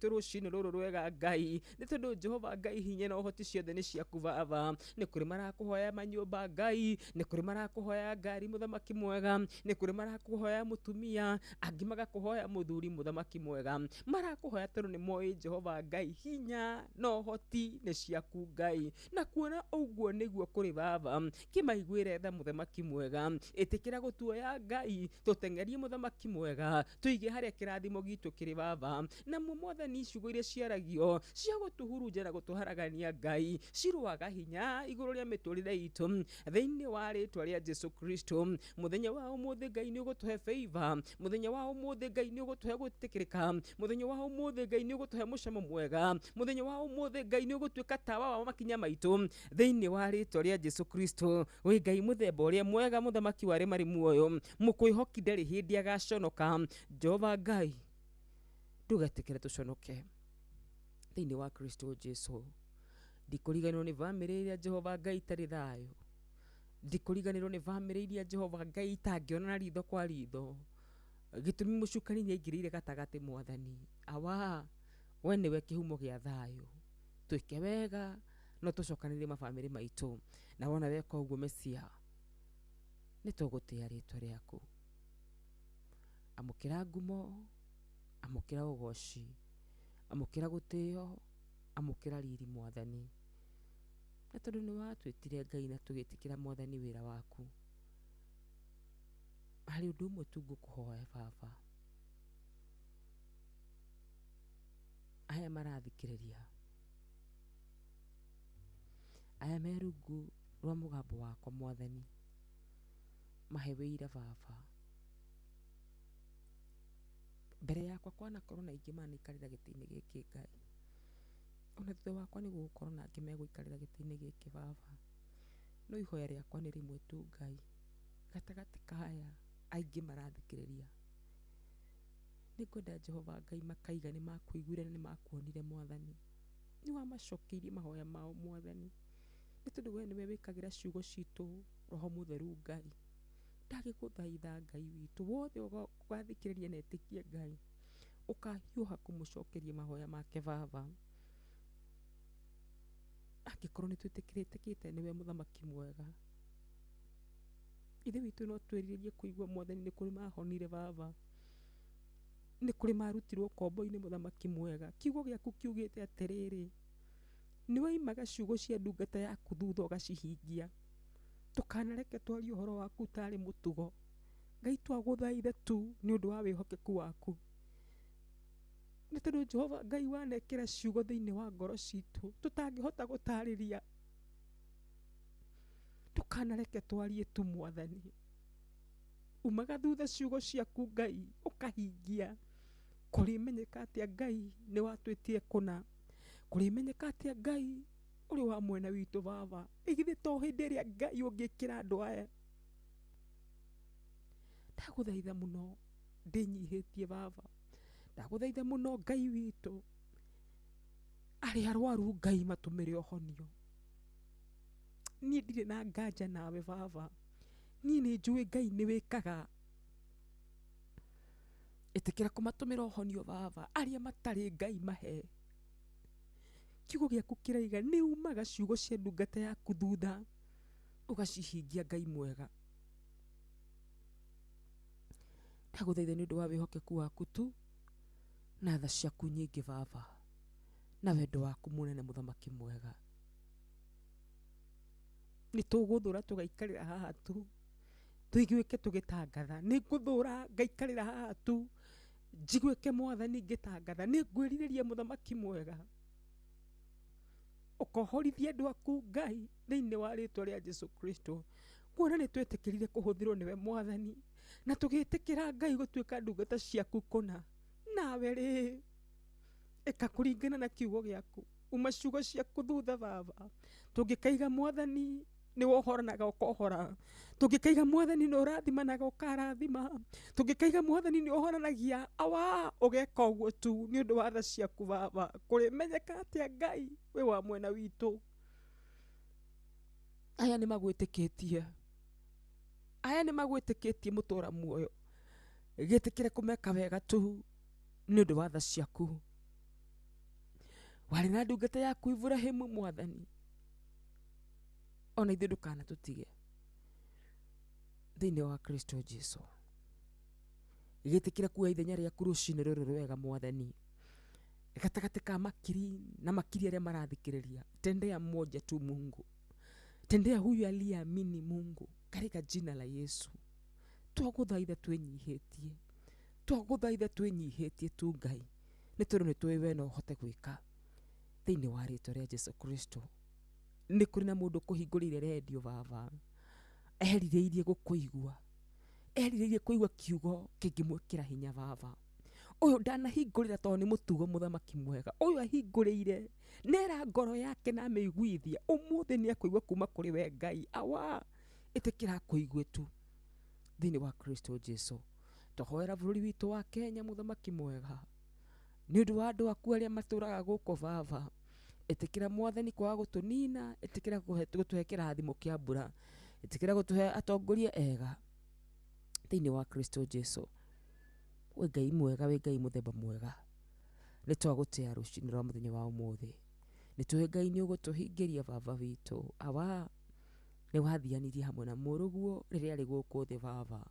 rucini ruru rwega Ngai ni tondu Jehova Ngai hinya na uhoti ciothe ni ciaku Baba. Ni kuri marakuhoya manyumba Ngai, ni kuri marakuhoya ngari muthamaki mwega, ni kuri marakuhoya mutumia, angi magakuhoya muthuri muthamaki mwega, marakuhoya tondu ni moi Jehova Ngai hinya na uhoti ni ciaku Ngai. Na kuona uguo niguo kuri Baba, kimaiguire tha muthamaki mwega, itikira gutuoya Ngai tutengerie muthamaki mwega, tuige haria kirathimo gitu kiri Baba. Na Mwathani ciugo iria ciaragio cia gutuhurunja na gutuharagania Ngai ciruaga hinya iguru ria miturire itu thiini wa ritwa ria Jesu Kristo. Muthenya wa umuthi Ngai ni ugutuhe favor, muthenya wa umuthi Ngai ni ugutuhe gutikirika, muthenya wa umuthi Ngai ni ugutuhe mucamo mwega, muthenya wa umuthi Ngai ni ugutuika tawa wa makinya maitu thiini wa ritwa ria Jesu Kristo. We Ngai muthemba uria mwega, muthamaki wa ria mari muoyo, mukwihoki ndari hindi agaconoka. Jehova Ngai ndugetikire tuconoke thiini wa Kristo Jesu. Ndikuriganirwo ni family iria Jehova Ngai itari thayo, ndikuriganirwo ni family iria Jehova Ngai itangionana ritho kwa ritho, gitumi mucukani ni aingirire gatagati Mwathani. Awa we niwe kihumo gia thayo, twike wega no tucokanire mafamily maitu, na wona weka uguo Mesia ni tugutia ritwa riaku. Amukira ngumo, amukira ugoci, amukira gutio, amukira riri Mwathani. Na tondu ni watwitire Ngai na tugitikira Mwathani wira waku, hari undu umwe tu ngukuhoya Baba, aya marathikiriria, aya me rungu rwa mugambo wakwa Mwathani, mahe wira Baba. Mbere yakwa kwanakorwo na ingi manikarira giti-ini giki Ngai, ona thutha wakwa ni gugukorwo na angi meguikarira giti-ini giki Baba, no ihoya riakwa ni rimwe tu Ngai, gatagati ka aya aingi marathikiriria, ni ngwenda Jehova Ngai makaiga ni makuiguire na ni makuonire Mwathani, ni wamacokeirie mahoya mao Mwathani, ni tondu we niwe wikagira ciugo citu Roho Mutheru Ngai. Ndagiguthaitha Ngai witu wothe ugathikiriria na etikie Ngai, ukahiuha kumucokeria mahoya make Baba. Angikorwo ni twitikiritite niwe muthamaki mwega, ithe witu no twiririe kuigua Mwathani ni kuri mahonire Baba, ni kuri marutirwo kombo-ini muthamaki mwega. Kiugo giaku kiugite atiriri, niwe imaga ciugo cia ndungata yaku thutha ugacihingia. Tukanareke twarie uhoro waku tari mutugo Ngai, twaguthaitha tu ni undu wa wihokeku waku, ni tondu Jehova Ngai wanekira ciugo thiini wa ngoro citu tutangihota gutariria. Tukanareke twarie tu Mwathani, umaga thutha ciugo ciaku Ngai ukahingia. Kurimenyeka atia Ngai ni watwitie kuna, kurimenyeka atia Ngai uri wa mwena witu Baba, igithi to hindi iria Ngai ungikira andu aya. Ndaguthaitha muno ndinyihitie Baba, ndaguthaitha muno Ngai witu, ari arwaru Ngai matumire uhonio. Nie ndire na nganja nawe Baba, nie ni njui Ngai ni wikaga, itikira kumatumira uhonio Baba aria matari Ngai mahe. Kiugo giaku kiraiga ni umaga ciugo cia ndungata yaku thutha ugacihingia Ngai mwega. Ndaguthaitha ni undu wa wihokeku waku tu na tha ciaku nyingi Baba, na wendo waku munene muthamaki mwega. Ni tuguthura tugaikarira haha tu tuiguike tugitangatha, ni nguthura ngaikarira haha tu njiguike Mwathani ngitangatha, ni ngwiririria muthamaki mwega, ukohorithia andu aku Ngai thiini wa ritwa ria Jesu Kristo. Kuona ni twetikirire kuhuthirwo niwe Mwathani, na tugitikira Ngai gutuika ndungata ciaku kuna, nawe ri eka kuringana na kiugo giaku, uma ciugo ciaku thutha Baba. Tungikaiga Mwathani ni wohoranaga ukohora, tungikaiga Mwathani ni urathimanaga ukarathima, tungikaiga Mwathani ni uhoranagia, awa ugeka uguo tu ni undu wa tha ciaku Baba. Kurimenyeka atia Ngai we wa mwena witu, aya ni magwitikitie, aya ni magwitikitie mutura muoyo, gitikire kumeka wega tu ni undu wa tha ciaku. Warĩ na ndungata yaku Ibrahimu Mwathani, ona ithuĩ ndũkanatũtige thĩinĩ wa Kristo Jesu. Gĩtĩkĩra kuoya ithenya rĩaku rũcinĩ rũrũ rwega Mwathani, gatagatĩ ka makiri na makiri arĩa marathikĩrĩria. Tendea mmoja tu Mungu, tendea huyu aliyeamini Mungu, katika jina la Yesu. Twagũthaitha twĩnyihĩtie, twagũthaitha twĩnyihĩtie tu Ngai, nĩ tondũ nĩ tũĩ we no ũhote gwĩka thĩinĩ wa rĩĩtwa rĩa Jesu Kristo. Nĩ kũrĩ na mũndũ kũhingũrĩire redio Baba, erirĩirie gũkũigua, erirĩirie kũigua kiugo kĩngĩmwĩkĩra hinya Baba. Ũyũ ndanahingũrĩra tondũ nĩ mũtugo mũthamaki mwega. Ũyũ ahingũrĩire nera ngoro yake na amĩiguithia. Ũmũthĩ nĩ akũigua kuma kũrĩ we Ngai. Awa ĩtĩkĩra kũigue tu thĩinĩ wa Kristo Jesu. Tũhoera bũrũri witũ wa Kenya mũthamaki mwega, nĩ ũndũ wa andũ aku arĩa matũraga gũkũ Baba. Ĩtĩkĩra Mwathani kwaga gũtũnina, ĩtĩkĩra gũtũhe kĩrathimo kĩa mbura, ĩtĩkĩra gũtũhe atongoria ega thĩinĩ wa Kristo Jesu. We Ngai mwega, we Ngai mũthemba mwega, nĩ twagũtĩa rũcinĩ rwa mũthenya wa ũmũthĩ. Nĩ tũĩ Ngai nĩ ũgũtũhingĩria Baba witũ. Awa nĩ wathianirie hamwe na mũrũguo rĩrĩa arĩ gũkũ thĩ Baba.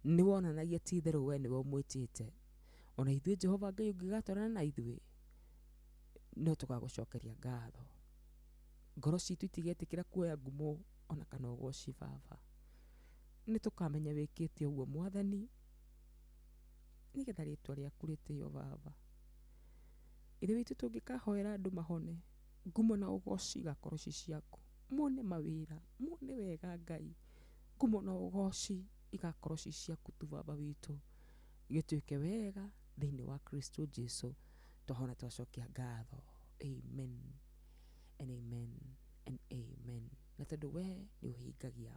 Nĩ wonanagia ti itherũ we nĩwe ũmwĩtĩte. Ona ithuĩ Jehova Ngai ũngĩgatwarana na ithuĩ, no tũgagũcokeria ngatho. Ngoro citũ itigetĩkĩra kuoya ngumo ona kana ũgooci Baba. Nĩ tũkamenya wĩkĩte ũguo Mwathani, nĩgetha rĩĩtwa rĩaku rĩtĩĩo Baba. Ithuĩ witũ tũngĩkahoera andũ mahone, ngumo na ũgooci igakorwo ci ciaku. Mone mawĩra, mone wega Ngai, ngumo na ũgooci igakorwo ci ciaku tu Baba witũ. Gĩtuĩke wega thĩinĩ wa Kristo Jesu. Tũhona twacokia ngatho. Amen and amen and amen. Na tondũ we nĩ ũhingagia,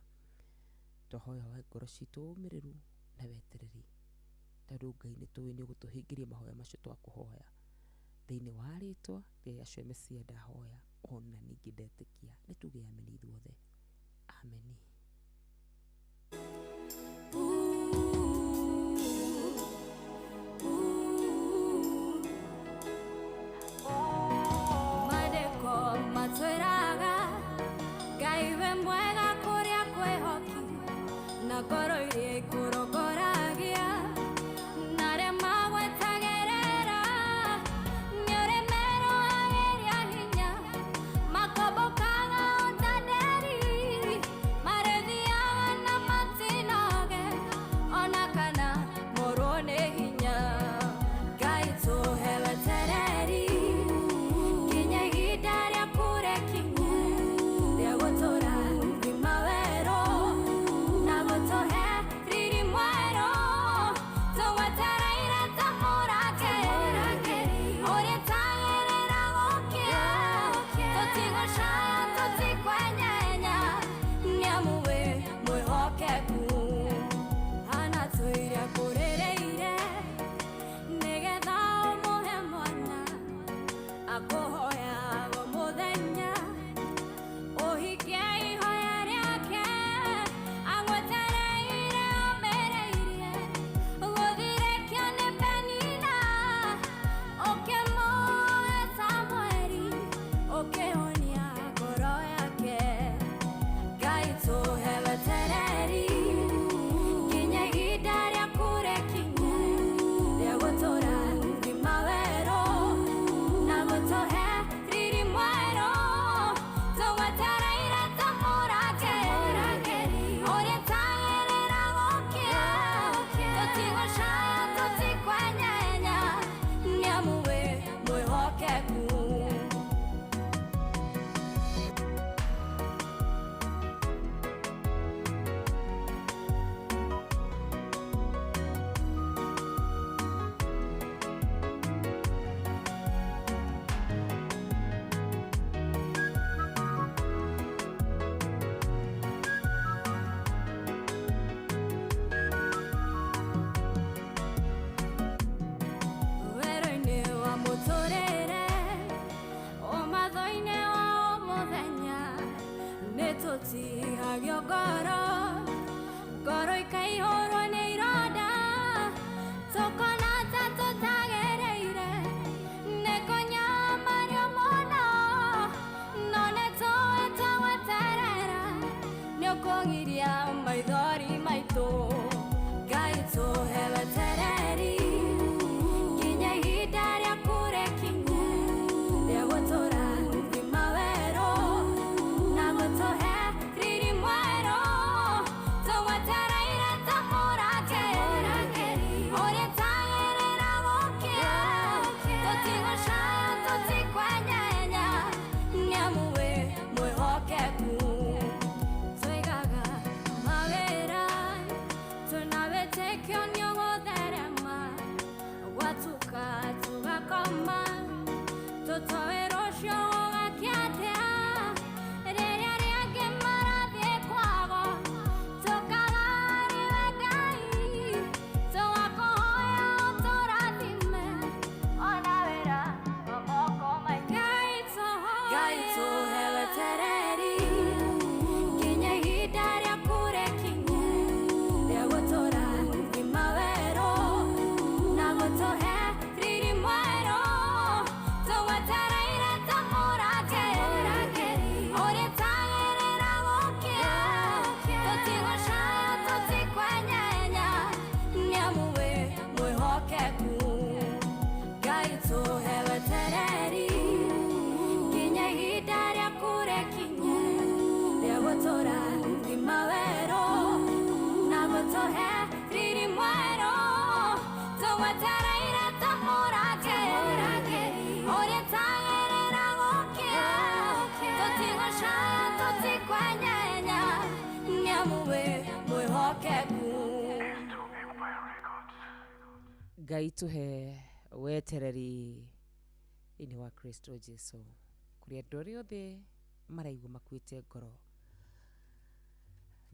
tũhoya hoya ngoro citũ ũmĩrĩru na wetereri, tondũ Ngai nĩ tũĩ nĩ ũgũtũhingĩria mahoya macio twakũhoya thĩinĩ wa rĩĩtwa rĩa Yeshua Mesia ndahoya, ona ningĩ ndetĩkia. Nĩ tuge amen ithuothe. Amen. To have tutikwenyenya niamuwe mwihokeku twigaga mawira tunawetekyo nyogotherema watuka tugakoma tutoerosho gakiatea reria riange marathie kwago tukagariwe Ngai tugakuhoya uturathime ona wira moko Ngai tuhewe tereri nginya ihinda ria kurekinyu ria gutura thima wero na gutuhe riri mwero tuwetereire tamurake uritagirira gukia tutigocaya tutikwenyenya niamuwe mwihokeku Ngai tuhewe tereri nginya ihinda ria kurekinyu ria gutura thima wero na gutuhe riri mwero tuwetereire tamurake uritagirira gukia tutigocaya tutikwenyenya niamuwe mwihokeku Ngai tuhe wetereri ini wa Kristo Jesu kuria ndori othe maraigua makuite ngoro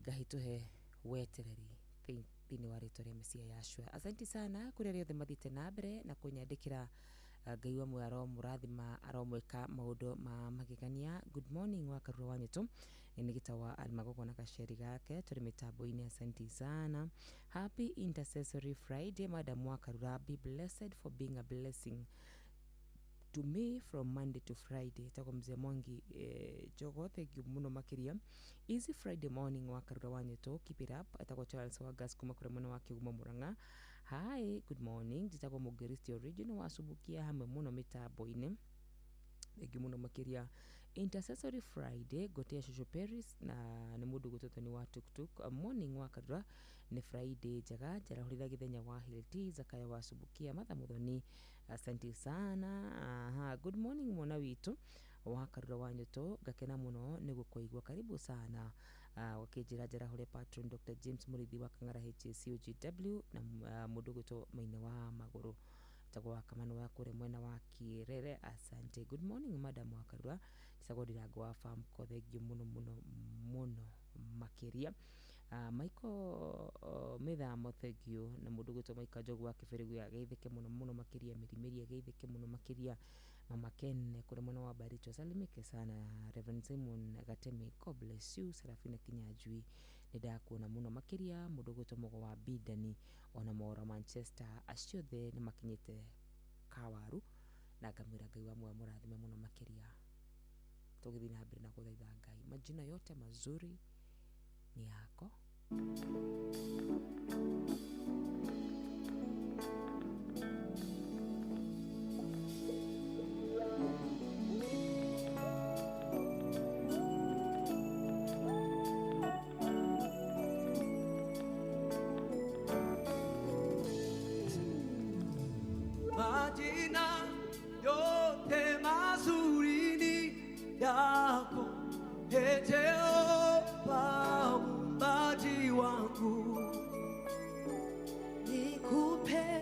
Ngai tuhe wetereri thini wa rĩtwa rĩa Mesia Yashua. Asante sana kuria riothe mathite na mbere na kunyandikira Ngai wa mwaro murathima aromweka maundu ma magegania. Good morning wa karua wanyetu ni gitawa almagogo na kasheri gake turi mitambo-ini. Asante sana. Happy Intercessory Friday Madam Wakarura, be blessed for being a blessing to me from Monday to Friday. Tako mzee Mwangi jogo, thank you muno makiria. Easy Friday morning Wakarura wanyetu, keep it up. Atako Charles Wagas kuma kure muno wa Kiguma Muranga. Hi, good morning. Jitako Mugeristi original wasubukia hamwe muno mitambo-ini. Thank you muno makiria. Intercessory Friday gotea Shosho Paris na ni mundu gutotoni wa tuktuk. Morning Wakarura ni Friday jaga jarahurira githenya wa Hilti Zakaya wasubukia matha muthoni. Asante sana. Good morning mwana witu Wakarura wanyeto gakena muno ni gukoigwa karibu sana. Wakijira jarahurira patron Dr. James Murithi wa Kangara HCOGW na mundu guto maina wa maguru tagwa kamano wa kure mwena wa Kirere. Asante. Good morning Madam Wakarura sagodi ragwa farm ko thank you muno makiria. Michael Mithamo thank you na mundu guto Michael Jogu wa Kiberigu ya geitheke muno makiria mirimiri geitheke muno makiria. Mama Ken kure mwena wa Baricho salimike sana. Reverend Simon Gatemi, God bless you. Serafina Kinyajui nidakuona muno makiria. Mundu guto mogo wa Bidani ona mora Manchester aciothe ni makinyite Kawaru na ngamwira Ngai wa mwe murathime muno makiria. Tugithi na mbere na kuthaitha Ngai, majina yote mazuri ni yako. Majina yote mazuri ni yako, Ee Jehova muumbaji wangu. Nikupe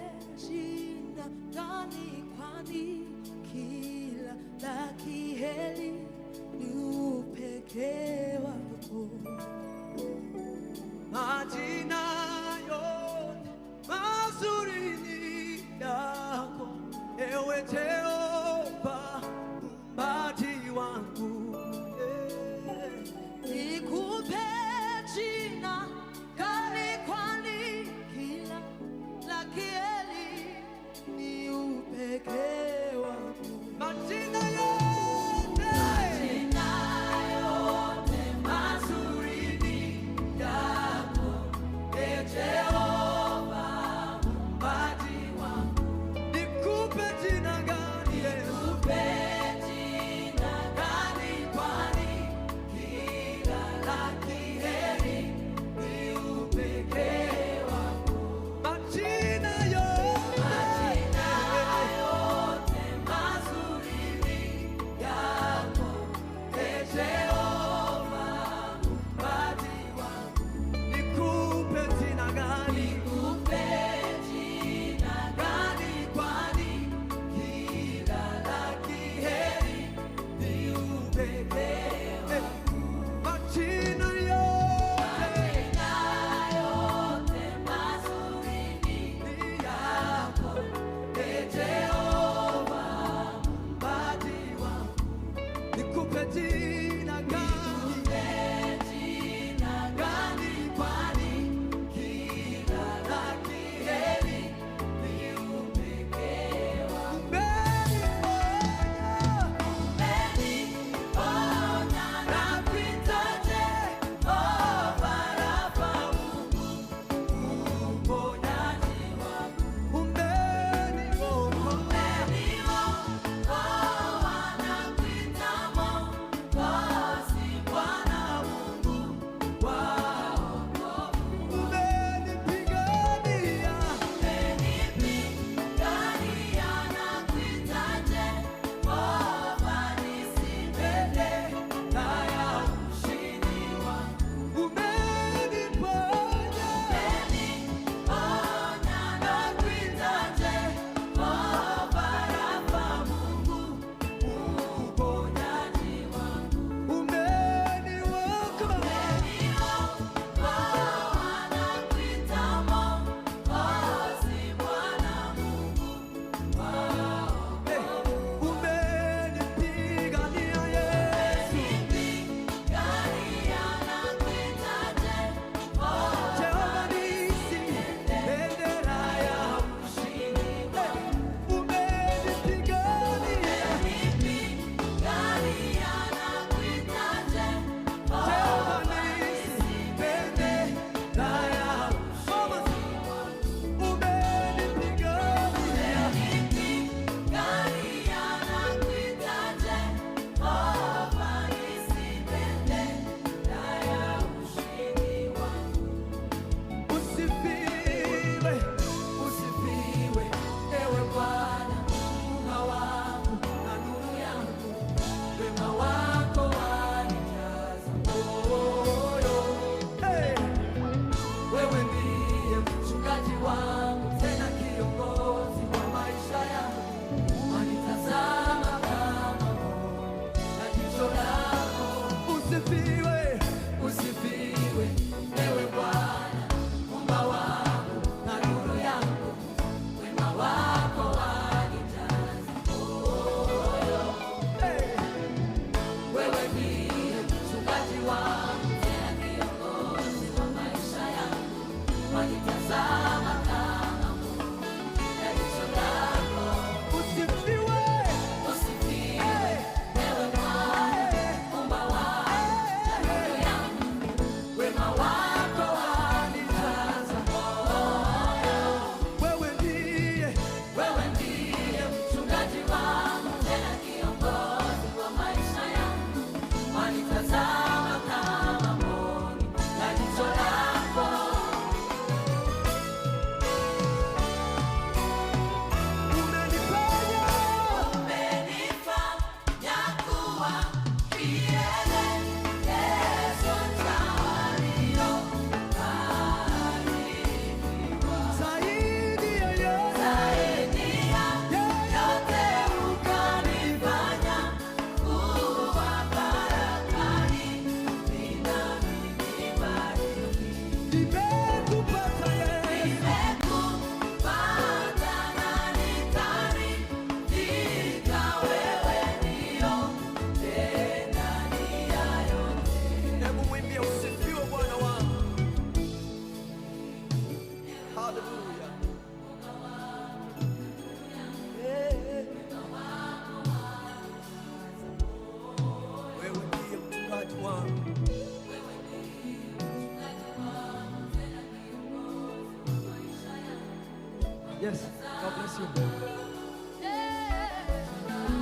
Yes, God bless you.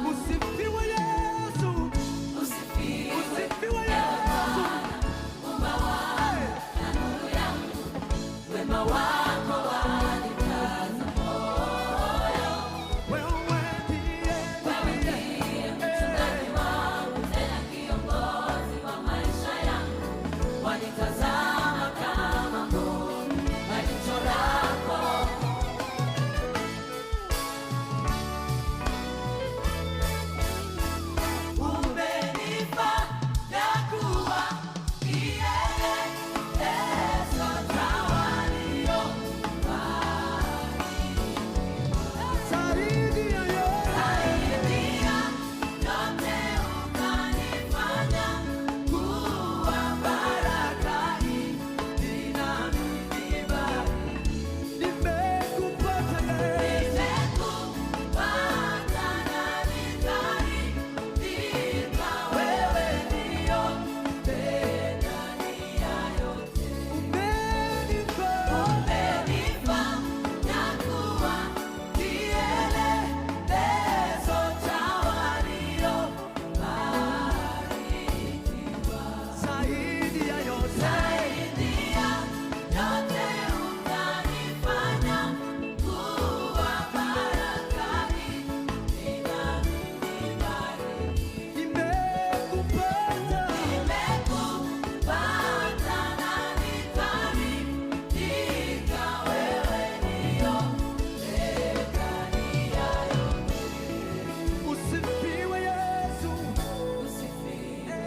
Usifiwe Yesu. Usifiwe Yesu. Wema wako wanikaza moyo. Wewe ndiye mchungaji wangu, tena kiongozi wa maisha yangu. Wanitazama kama mboni na jicho lako. Umenipa ya kuwa kielelezo cha walio saidia saidia, yote ukanifanya kuwa baraka hii nami nibariki. nimekupata Nimekupata na nikaridhika, wewe ndio ndani ya yote. umenipa Umenipa ya kuwa kielelezo cha walio barikiwa. saidia yote Saidia yote ukanifanya kuwa baraka hii nami nibariki. nimekupata Nimekupata na nikaridhika, wewe ndio ndani ya yote. usifiwe Yesu. Usifiwe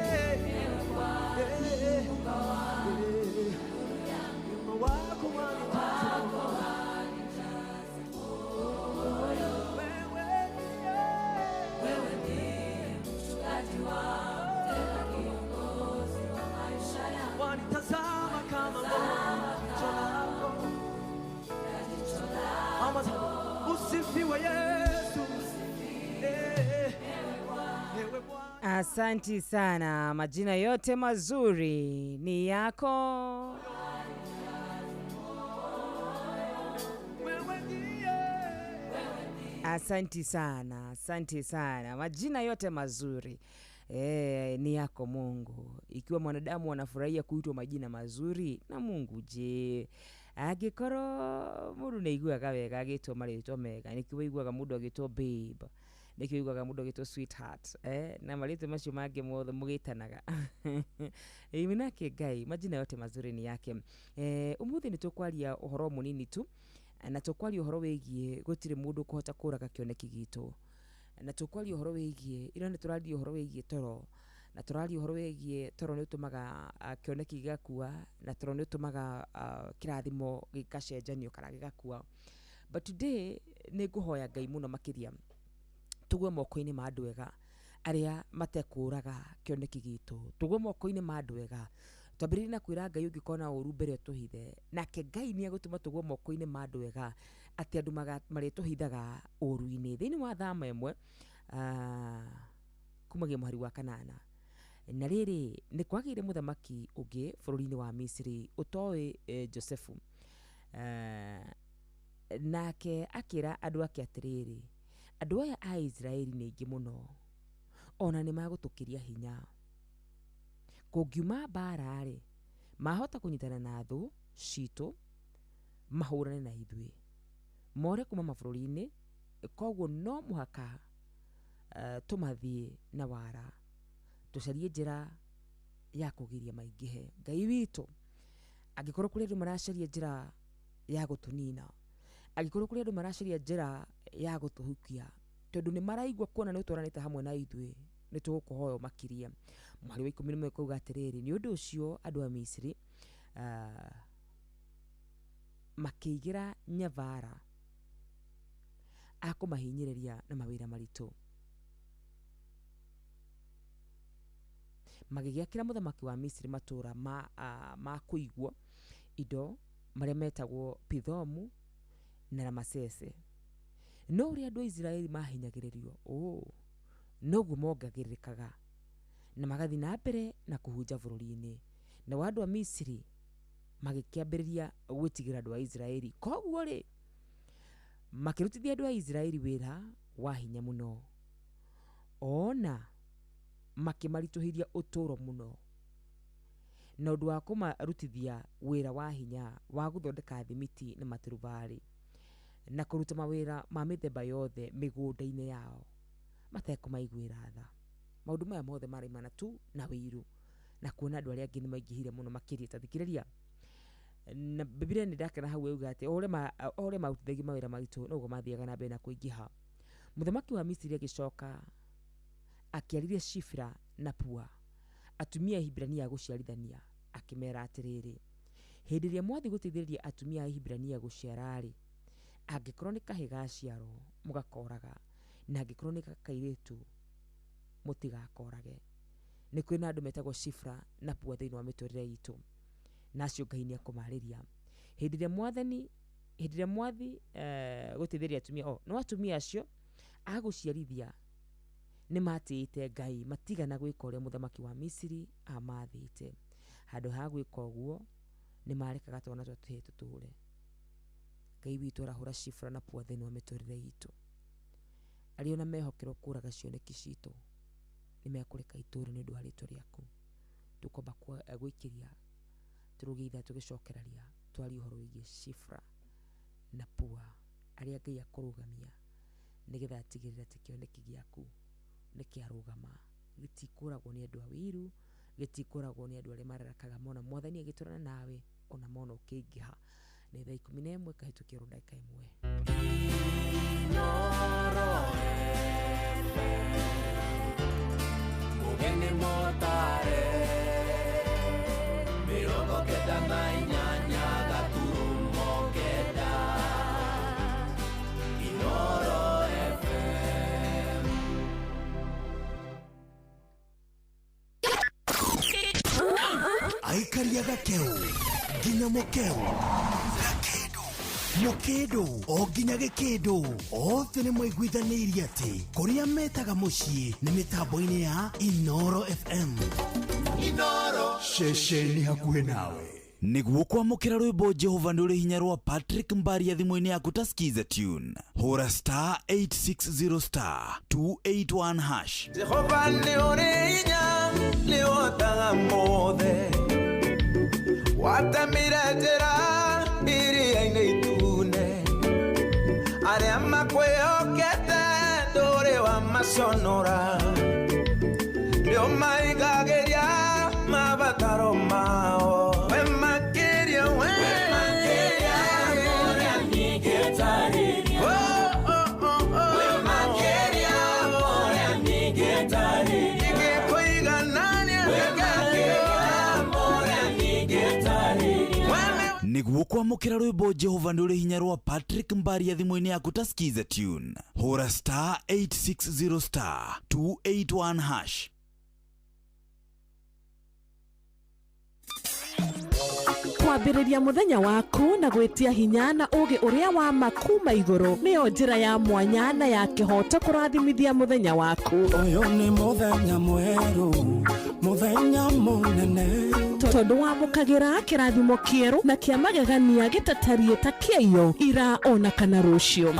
Wema wako wewe ndiye mchungaji wangu, tena kiongozi wa maisha yangu. wanitazama kama jicho lako. Mama, usifiwe Yesu. Ewe Bwana. Asanti sana, majina yote mazuri ni yako. Wewe ndiye. Asanti sana, majina yote mazuri ni yako Mungu. Ikiwa mwanadamu anafurahia kuitwa majina mazuri na Mungu, je, agikoro mundu neiguaga wega agitwo maritwa mega, nikiwaiguaga mundu agitwo babe, nikiwaiguaga mundu agitwo sweetheart, na maritwa macio mangĩ mothe mugitanaga iminake Ngai, majina yote mazuri ni yake. Umuthi nitukwaria uhoro munini tu, na tukwaria uhoro wigie gutire mundu kuhota kuraga kioneki gitu, na tukwaria uhoro wigie ino ni turaria uhoro wigie toro, na turaria uhoro wigie toro ni utumaga kioneki gigakua, na toro ni utumaga kirathimo gikacenjanio kana gigakua. But today ni nguhoya Ngai muno makiria tugwe moko-ini ma andu ega aria matekuraga kioneki gitu, tugwe moko-ini ma andu ega twambiririe na kwira Ngai ungikona uru mbere tuhithe, nake Ngai ni agutuma tugwe moko-ini ma andu ega ati andu marituhithaga uru-ini. Thiini wa thama imwe kumagia muhari wa kanana, na riri ni kwagire muthamaki ungi bururi-ini wa Misiri utoe Josefu, nake akira andu ake atiriri, andu aya a Israeli ni aingi muno, ona ni magutukiria hinya. Kungiuma mbara ri mahota kunyitana na thu citu mahurane na ithui more kuma mabũrũri-inĩ, koguo no muhaka tumathie na wara tucarie njira ya kugiria maingihe. Ngai witu angikorwo kuri andu maracaria njira ya gutunina, angikorwo kuri andu maracaria njira ya gutuhukia, tondu ni maraigua kuona ni utwaranite hamwe na ithui, ni tugukuhoya makiria. Mwari wa 11 kuuga atiriri, ni undu ucio andu a Misiri makiigira nyavara akumahinyiriria na mawira maritu, magigiakira muthamaki wa Misiri matura ma kuigwo indo maria metagwo Pithomu na Ramasese. No uri andu a Israeli mahinyagiririo noguo mongagirikaga na magathi na mbere na kuhunja bururi-ini, na andu a Misiri magikiambiriria gwitigira andu a Israeli. Koguo ri makirutithia andũ a Israeli wĩra wa hinya mũno, ona makimarituhiria ũtũro mũno, na ũndũ wa kũmarutithia wĩra wa hinya wa gũthondeka thimiti na maturubarĩ na kũruta mawĩra ma mĩthemba yothe mĩgũnda-inĩ yao matekũmaiguĩra tha. Maũndũ maya mothe marĩmana tu na wĩiru na kuona andũ arĩa angĩ nĩ maingĩhire mũno makĩria. Ta thikĩrĩria, na Biblia nĩ ndakena hau yuga atĩ o ũrĩa marutithagia mawĩra maritũ noguo mathiaga na mbere na kũingĩha. Mũthamaki wa Misiri agĩcoka akĩarĩria Shifra na Pua, atumia a Hibirania gũciarithania, akĩmera atĩrĩrĩ, hĩndĩ ĩrĩa mwathi gũteithĩrĩria atumia a Hibirania gũciara-rĩ, angĩkorwo nĩ kahĩ gaciarwo mũgakoraga, na angĩkorwo nĩ kairĩtu mũtigakorage. Nĩ kũrĩ na andũ metagwo Shifra na Pua thĩinĩ wa mĩtũrĩre itũ, na acio Ngai nĩ akũmarĩria. Hĩndĩ ĩrĩa mwathi gũteithĩrĩria atumia, no atumia acio agũciarithia nĩ matĩĩte Ngai, matigana gwĩka ũrĩa mũthamaki wa Misiri amathĩte. Handũ ha gwĩka ũguo nĩ marekaga twana twa tũhĩĩ tũtũre. Ngai witũ arahũra Shifra na Pua thĩinĩ wa mĩtũrĩre itũ. Arĩa ona mehokerwo kũraga cioneki citũ nĩ mekũreka itũre nĩ ũndũ wa rĩĩtwa rĩaku. Tũkwamba gwĩkĩria tũrũgĩitha tũgĩcokeraria twaria ũhoro wĩgiĩ Shifra na Pua, arĩa Ngai akũrũgamia nĩgetha atigĩrĩre atĩ kĩoneki gĩaku nĩ kĩarũgama, gĩtikũragwo nĩ andũ a wĩiru, gĩtikũragwo nĩ andũ arĩa mararakaga mona Mwathani agĩtũrana nawe ona mona ũkĩingĩha. Nĩ thaa 11 kahĩtũkia ndagĩka 1. Ugeni motare mirongo kenda na inyanya gaturumo kenda Inoro FM. Aikari agakeu nginya mukeu mukindo o nginya gikindo othe nĩ mwaiguithanĩirie atĩ kũrĩa metaga mũciĩ nĩ mĩtambo-inĩ ya Inoro FM. Inoro ceceni hakuhĩ nawe. Nĩguo kwamũkĩra rwĩmbo Jehova nĩ ũrĩ hinya rwa Patrick Mbaria thimũ-inĩ yaku ta skiza tune, hũra star 860 star 281 hash. Jehova nĩ ũrĩ hinya nĩ ũhotaga mothe, watamire njĩra iria-inĩ itune, arĩa makwĩhokete ndũrĩ wa maconora, nĩo maigagĩria mabataro mao. We makĩria ũrĩa ningĩ tarĩria, we makĩria ũrĩa ningĩ tarĩria, ingĩkũiganania ũrĩa ningĩ tarĩria. Nĩguo kwamũkĩra rwĩmbo Jehova nĩ ũrĩ hinya rwa Patrick Mbaria thimũ-inĩ yaku ta skiza tune, hũra star 860 star 281 hash. Kwambĩrĩria mũthenya waku na gwĩtia hinya na ũgĩ ũrĩa wa makuma igũrũ nĩyo njĩra ya mwanya na ya kĩhoto kũrathimithia mũthenya waku. Ũyũ nĩ mũthenya mwerũ, mũthenya mũnene, tondũ wamũkagĩra kĩrathimo kĩerũ na kĩa magegania gĩtatariĩ ta kĩayo ira ona kana rũciũ.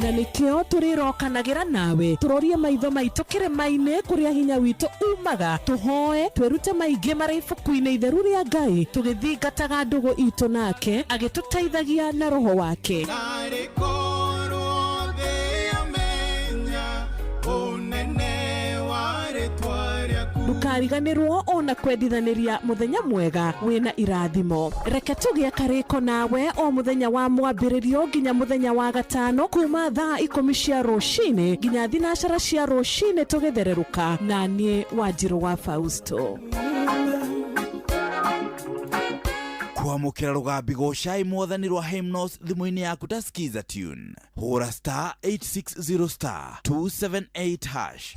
Na nĩkĩo tũrĩrokanagĩra nawe tũrorie maitho maitũ kĩrĩma-inĩ kũrĩa hinya witũ umaga, tũhoe twĩrute maingĩ marĩ ibuku-inĩ itheru rĩa Ngai, tũgĩthingataga ndũgũ itũ nake agĩtũteithagia na roho wake. Ndũkariganĩrwo ona kwendithanĩria mũthenya mwega wĩna irathimo. Reke tũgĩe karĩko nawe o mũthenya wa mwambĩrĩrio nginya mũthenya wa gatano kuma thaa 10 cia rũcinĩ nginya thinacara cia rũcinĩ tũgĩthererũka na niĩ Wanjirũ wa Fausto. Kwamũkĩra rũgambi gocai Mwathani rwa Hymnos thimũ-inĩ yaku ta skiza tune, hũra star 860 star 278 hash.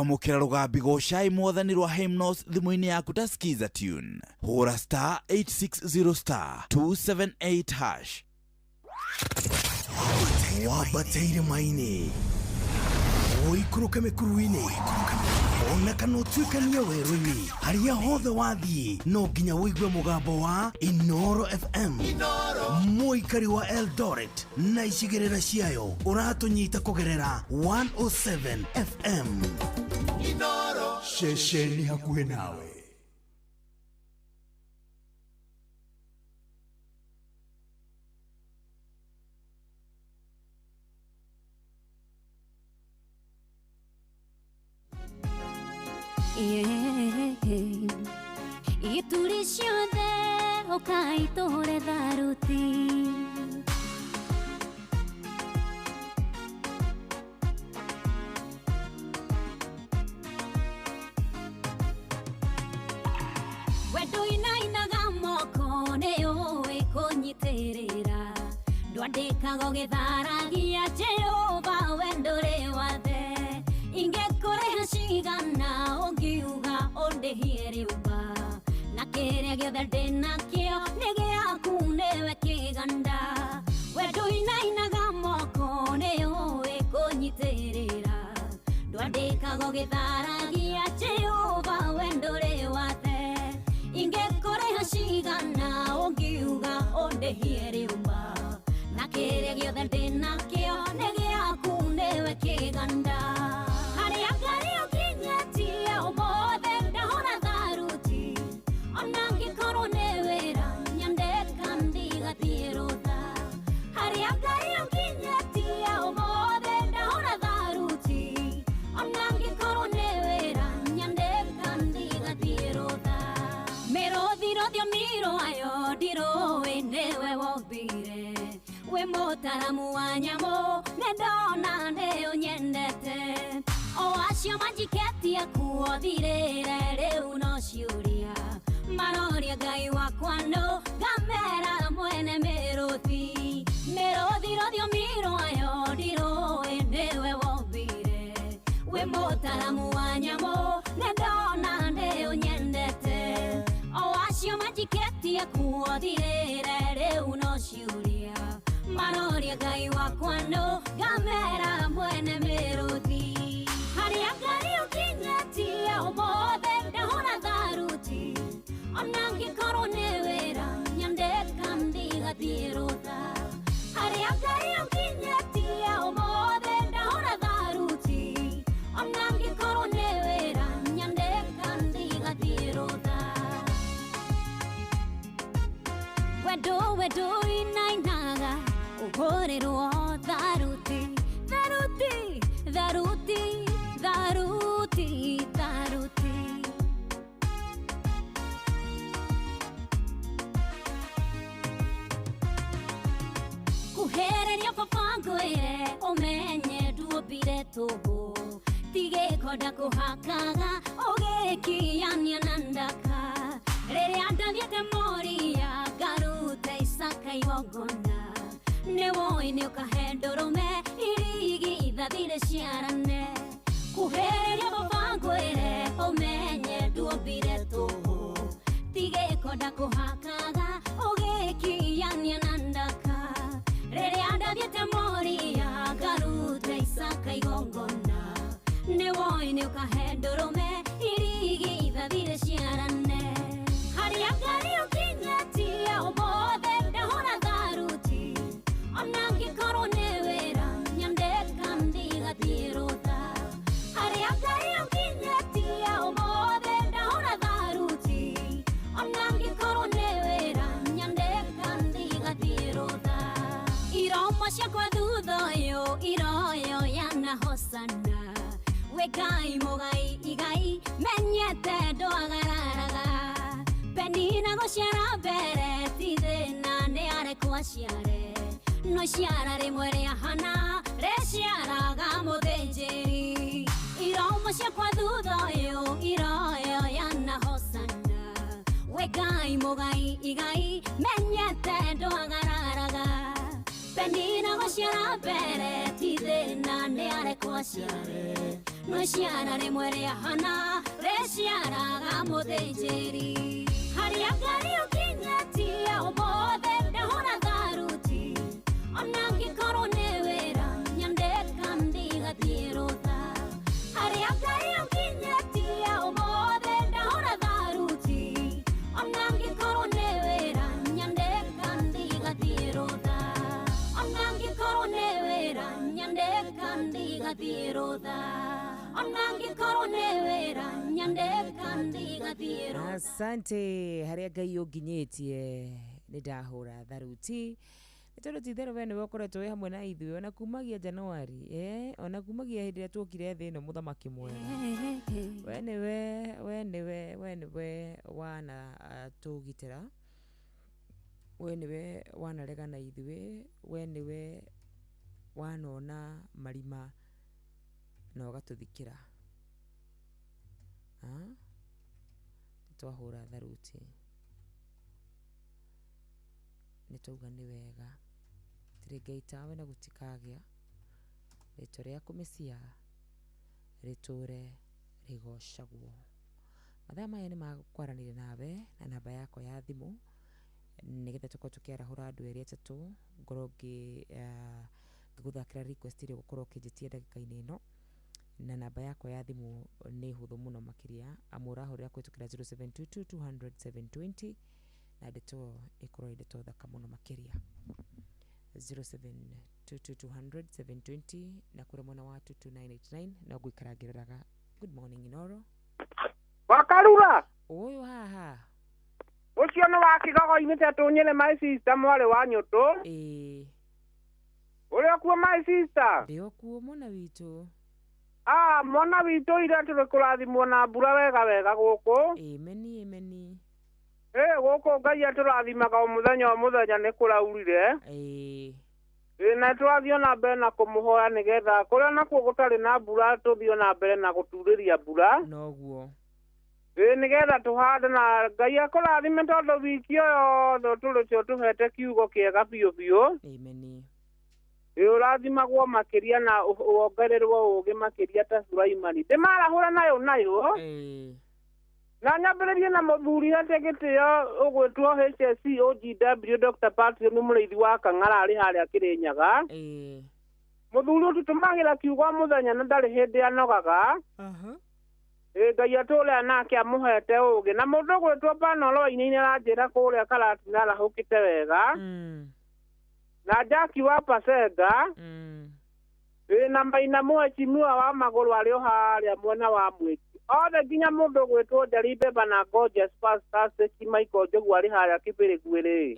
kwamukira rugambi goca imwathani rwa Hymnos thimu-ini yaku ta skiza tune hura star 860 star 278 hash wabateire maine oikuruke mikuruine ona kana utuikania werũ-inĩ harĩa hothe wathiĩ no nginya wĩigue mũgambo wa Inoro FM mũikari wa Eldoret na icigĩrĩra ciayo ũratũnyita kũgerera 107 FM Inoro ceceni hakuhĩ nawe. Ituri ciothe ũkaitũre tharuti wendo inainaga moko nĩũĩ kũnyitĩrĩra ndwandĩkaga ũgĩtharagia Jehova wendũrĩ wathe ingĩkũrĩha cigana ũngiuga ũndĩhie rĩũmba na kĩrĩa gĩothe ndĩnakĩo nĩ gĩaku nĩwe kĩganda wendo inainaga moko nĩũĩ kũnyitĩrĩra ndwandĩkaga ũgĩtharagia Jehova wendũrĩ wathe ingĩkũrĩha cigana ũngiuga ũndĩhie rĩũmba na kĩrĩa gĩothe ndĩnakĩo nĩ gĩaku nĩwe kĩganda. Motaramu wa nyamo nedona neo nyendete o acio majiketi ya kuothirire rĩu no ciũria maroria Ngai wakwa no ngamera mwene mĩrũthi rothio miro ayo ndiroĩ nĩwe wombire we motaramu wa nyamo nedona neo nyendete o acio majiketi ya kuothirire rĩu no ciũria maroria Ngai wakwa no ngamera mwene mĩrũthi harĩa Ngai ũkinyĩtie ũmũthĩ ndahũra tharuti ona angĩkorwo nĩ wĩra nyandĩka ndigathiĩ rũtha harĩa Ngai ũkinyĩtie ũmũthĩ ndahũra tharuti ona angĩkorwo nĩ wĩra nyandĩka ndigathiĩ rũtha wendo inainaga ũhũrĩrwo tharuti tharuti tharuti tharuti tharuti kuhereria baba ngwĩre ũmenye nduombire tũhũ tigĩkonda kũhakaga ũgĩkiania na ndaka rĩrĩa ndathiĩte Moria ngaruta Isaka igongona nĩwoĩ nĩũkahe ndũrũme irigi ithathire ciarane kuhereria baba ngwĩre ũmenye nduombire tũhũ tigĩkonda kũhakaga ũgĩkiania na ndaka rĩrĩa ndathiĩte Moria ngaruta Isaka igongona nĩwoĩ nĩũkahe ndũrũme irigi ithathire ciarane harĩa Ngai ũkinyĩtie ũmũthĩ ndahũra tharuti ona angĩkorwo nĩ wĩra nyandĩka ndigathiĩ rũtha harĩa Ngai ũkinyĩtie ũmũthĩ ndahũra tharuti ona angĩkorwo nĩ wĩra nyandĩka ndigathiĩ rũtha iromo ciakwa thutha ũyũ iroyo yana hosana we Ngai mũgai igai menyete ndwagararaga penina gũciara mbere ti thĩna nĩ arekwo aciare no ciara rĩmwe rĩahana rĩciaraga mũthĩnjĩri iromo ciakwa thutha ũyũ iroyo yana hosana we Ngai mũgai igai menyete ndwagararaga nina goshara bere tide na ne are kwasiare no shiara re mwere hana re shiara ga modejeri hari agari ukinyati obode de hona daruti onangi korone wera nyande kandi gatirota hari agari ukinyati obode de hona daruti onangi korone wera nyande kandi gatirota onangi korone wera nyande kandi gatirota onangi korone wera nyande kandi gatirota. Asante haria Ngai unginyitie ni ndahura tharuti tondu tithero we ni wokoretwo wi hamwe na ithuĩ ona kumagia Januari ona kumagia hĩndĩ ĩrĩa tuokire thĩ ĩno mũthamaki mwega we niwe wana tũgitĩra we niwe wanarega na ithuĩ we niwe wanona marima na ũgatũthikĩra twahũra tharuti nĩtwauga nĩ wega tĩrĩ Ngai tawe na gũtikagĩa rĩtwa rĩaku Mesia rĩtũre rĩgocagwo. Mathaa maya nĩ magũkwaranĩria nawe na namba yako ya thimũ nĩgetha tũkorwo tũkĩarahũra andũ erĩ atatũ ngorwo ngĩgũthakĩra request ĩrĩa ũgũkorwo ũkĩnjĩtia ndagĩka-inĩ ĩno na namba yako ya thimũ nĩ hũthũ mũno makĩria amũrahũrĩra kũhĩtũkĩra 0722200720 na ndeto ĩkorwo ĩ ndeto thaka mũno makĩria 0722200720 na kũrĩ mwena wa 22989 no ngũikara ngĩroraga. Good morning Inoro. Wakarura Ũyũ haha ũcio nĩ wa Kigogo-inĩ tetũnyĩre my sister mwarĩ wa Nyũtũ. Ũrĩ okuo my sister? Ndĩ okuo mwana witũ. Mwana witũ ira tũrĩ kũrathimwo na mbura wega gũkũ. Ameni. Gũkũ Ngai atũrathimaga o mũthenya nĩ kũraurire. Na tũrathiĩ na mbere na kũmũhoya nĩgetha kũrĩa nakuo gũtarĩ na mbura tũthiĩ na mbere na gũturĩria mbura. Noguo. Nĩgetha tũhande na Ngai akũrathime tondũ wiki yothe tũrĩ tũhete kiugo kĩega biũ. Ameni. Ũrathimagwo makĩria na wongererwo ũgĩ makĩria ta Sulaimani. Ndĩmarahũra nayo. Na nyambĩrĩrie na mũthuri hete gĩtĩo ũgwĩtwo HSC OGW Dr. Patrick nĩ mũrĩithi wa Kang'ara arĩ harĩa Kĩrĩnyaga. Mũthuri ũtũtũmagĩra kiugo mũthenya na ndarĩ hĩndĩ anogaga. Ngai atũre nake amũhete ũgĩ na mũndũ ũgwĩtwo Panolo-inĩ nĩ aranjĩra kũrĩa Karatina arahũkĩte wega. Na Jaki wa Pasenga na Maina Mwechimua wa Magũrũ arĩ o harĩa mwena wa Mwĩki. Othe nginya mũndũ ũgwĩtwo Njaribeba na Gorgeous Pastor Michael Njogu arĩ harĩa Kĩbĩrĩgu-rĩ.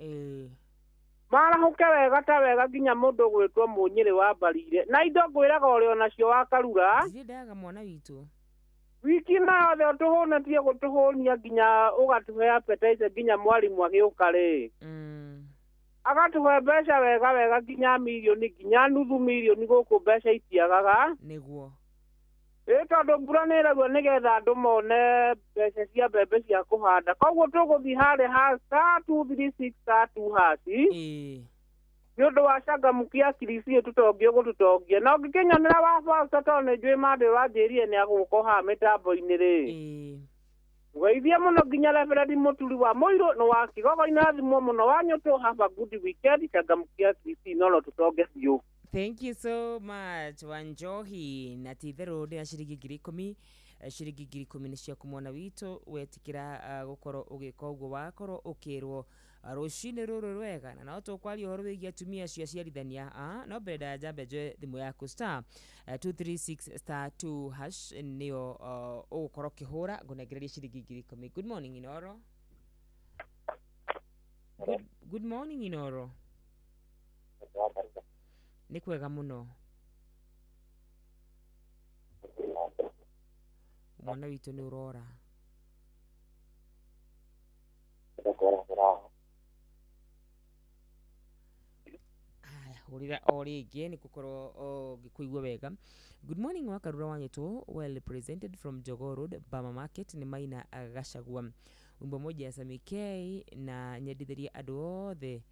Marahũke wega ta wega nginya mũndũ ũgwĩtwo Mũnyĩrĩ wa Mbarire. Na indo ngwĩraga ũrĩ onacio wa Karura. Ndirĩndaga mwana witũ. Wiki na yothe ũtũhũnetie gũtũhũnia nginya ũgatũhe appetizer nginya mwarimũ agĩũka-rĩ. Agatũhe mbeca wega nginya milioni nginya nuthu milioni gũkũ mbeca itiagaga. Nĩguo. Tondũ mbura nĩ ĩraura nĩgetha andũ mone mbeca cia mbembe cia kũhanda. Koguo tũgũthiĩ harĩa ha *236*2# nĩ ũndũ wa cangamukia kiriciĩ tũtongie gũtũtongia. Na ũngĩkĩnyonera wa basta tondũ nĩ njũĩ mandĩ wanjĩrire nĩ agũka haha mĩtambo-inĩ-rĩ. Ũgeithie mũno nginya Reverend Mũturi wa Mũirũ nĩ wa Kigogo-inĩ athimwo mũno wa Nyũtũ. Have a good weekend. Cangamukia kiriciĩ no tũtonge biũ. Thank you so much Wanjohi na titherũ ndĩ na ciringi 10,000 ciringi 10,000 nĩ ciaku mwana witũ wetikĩra gũkorwo ũgĩka ũguo wakorwo ũkĩrwo rũcinĩ rũrũ rwega na no tũkwaria ũhoro wĩgiĩ atumia acio aciarithania no mbere ndajambe njoe thimũ yaku *236*2# nĩyo ũgũkorwo ũkĩhũra ngũnengereria ciringi 10,000. Good morning Inoro. Good morning Inoro. Nĩ kwega mũno mwana witũ nĩ ũrora. Hũrĩra o rĩngĩ nĩ gũkorwo ngĩkũigua wega. Good morning wa Karura wa Nyũtũ, well represented from Jogoo Road, Bama Market nĩ Maina Gachagua. Wimbo moja ya Sami K na nyendithĩria andũ othe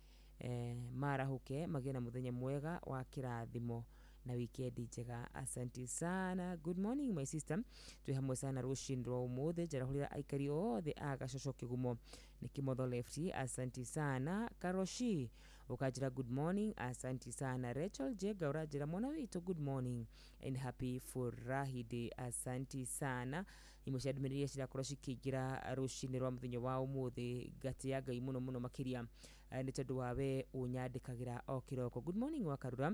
marahuke magĩe na mũthenya mwega wa kĩrathimo na weekend njega. Asante sana. Good morning my sister, twi hamwe sana rũcinĩ rwa ũmũthĩ. Njarahũrĩra aikari othe a Gacocho Kĩgumo nĩ Kĩmotho Lefty. Asante sana. Karoshi ukajira good morning. Asante sana. Rachel Jega urajira mwana witũ good morning and happy furahi day. Asante sana. Imwe cia ndũmĩrĩri cirakorwo cikĩingĩra rũcinĩ rwa mũthenya wa ũmũthĩ ngatia Ngai mũno mũno makĩria nĩ tondũ wawe ũnyandĩkagĩra o kĩroko. Good morning wa Karura.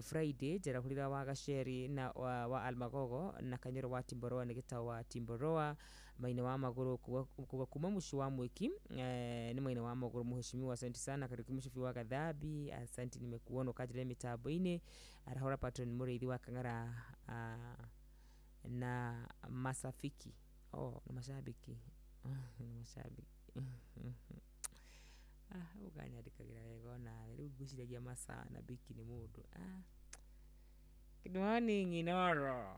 Friday njarahũrĩra wa Gaceri na wa Almagogo na Kanyoro wa Timboroa nĩ Gĩtaũ wa Timboroa. Maina wa Magũrũ kuga kuma mũciĩ wa Mwĩki nĩ Maina wa Magũrũ mũheshimiwa. Asante sana. Kariuki Mũcibi wa Gathambi. Asante nimekuona ukajira mitambo-inĩ. Arahora Patron Mũrĩithi wa Kang'ara na masafiki na mashabiki mashabiki ukanyandĩkagĩra wega onawe rĩu ngwĩciragia masa na biki nĩ mũndũ. Good morning Inoro.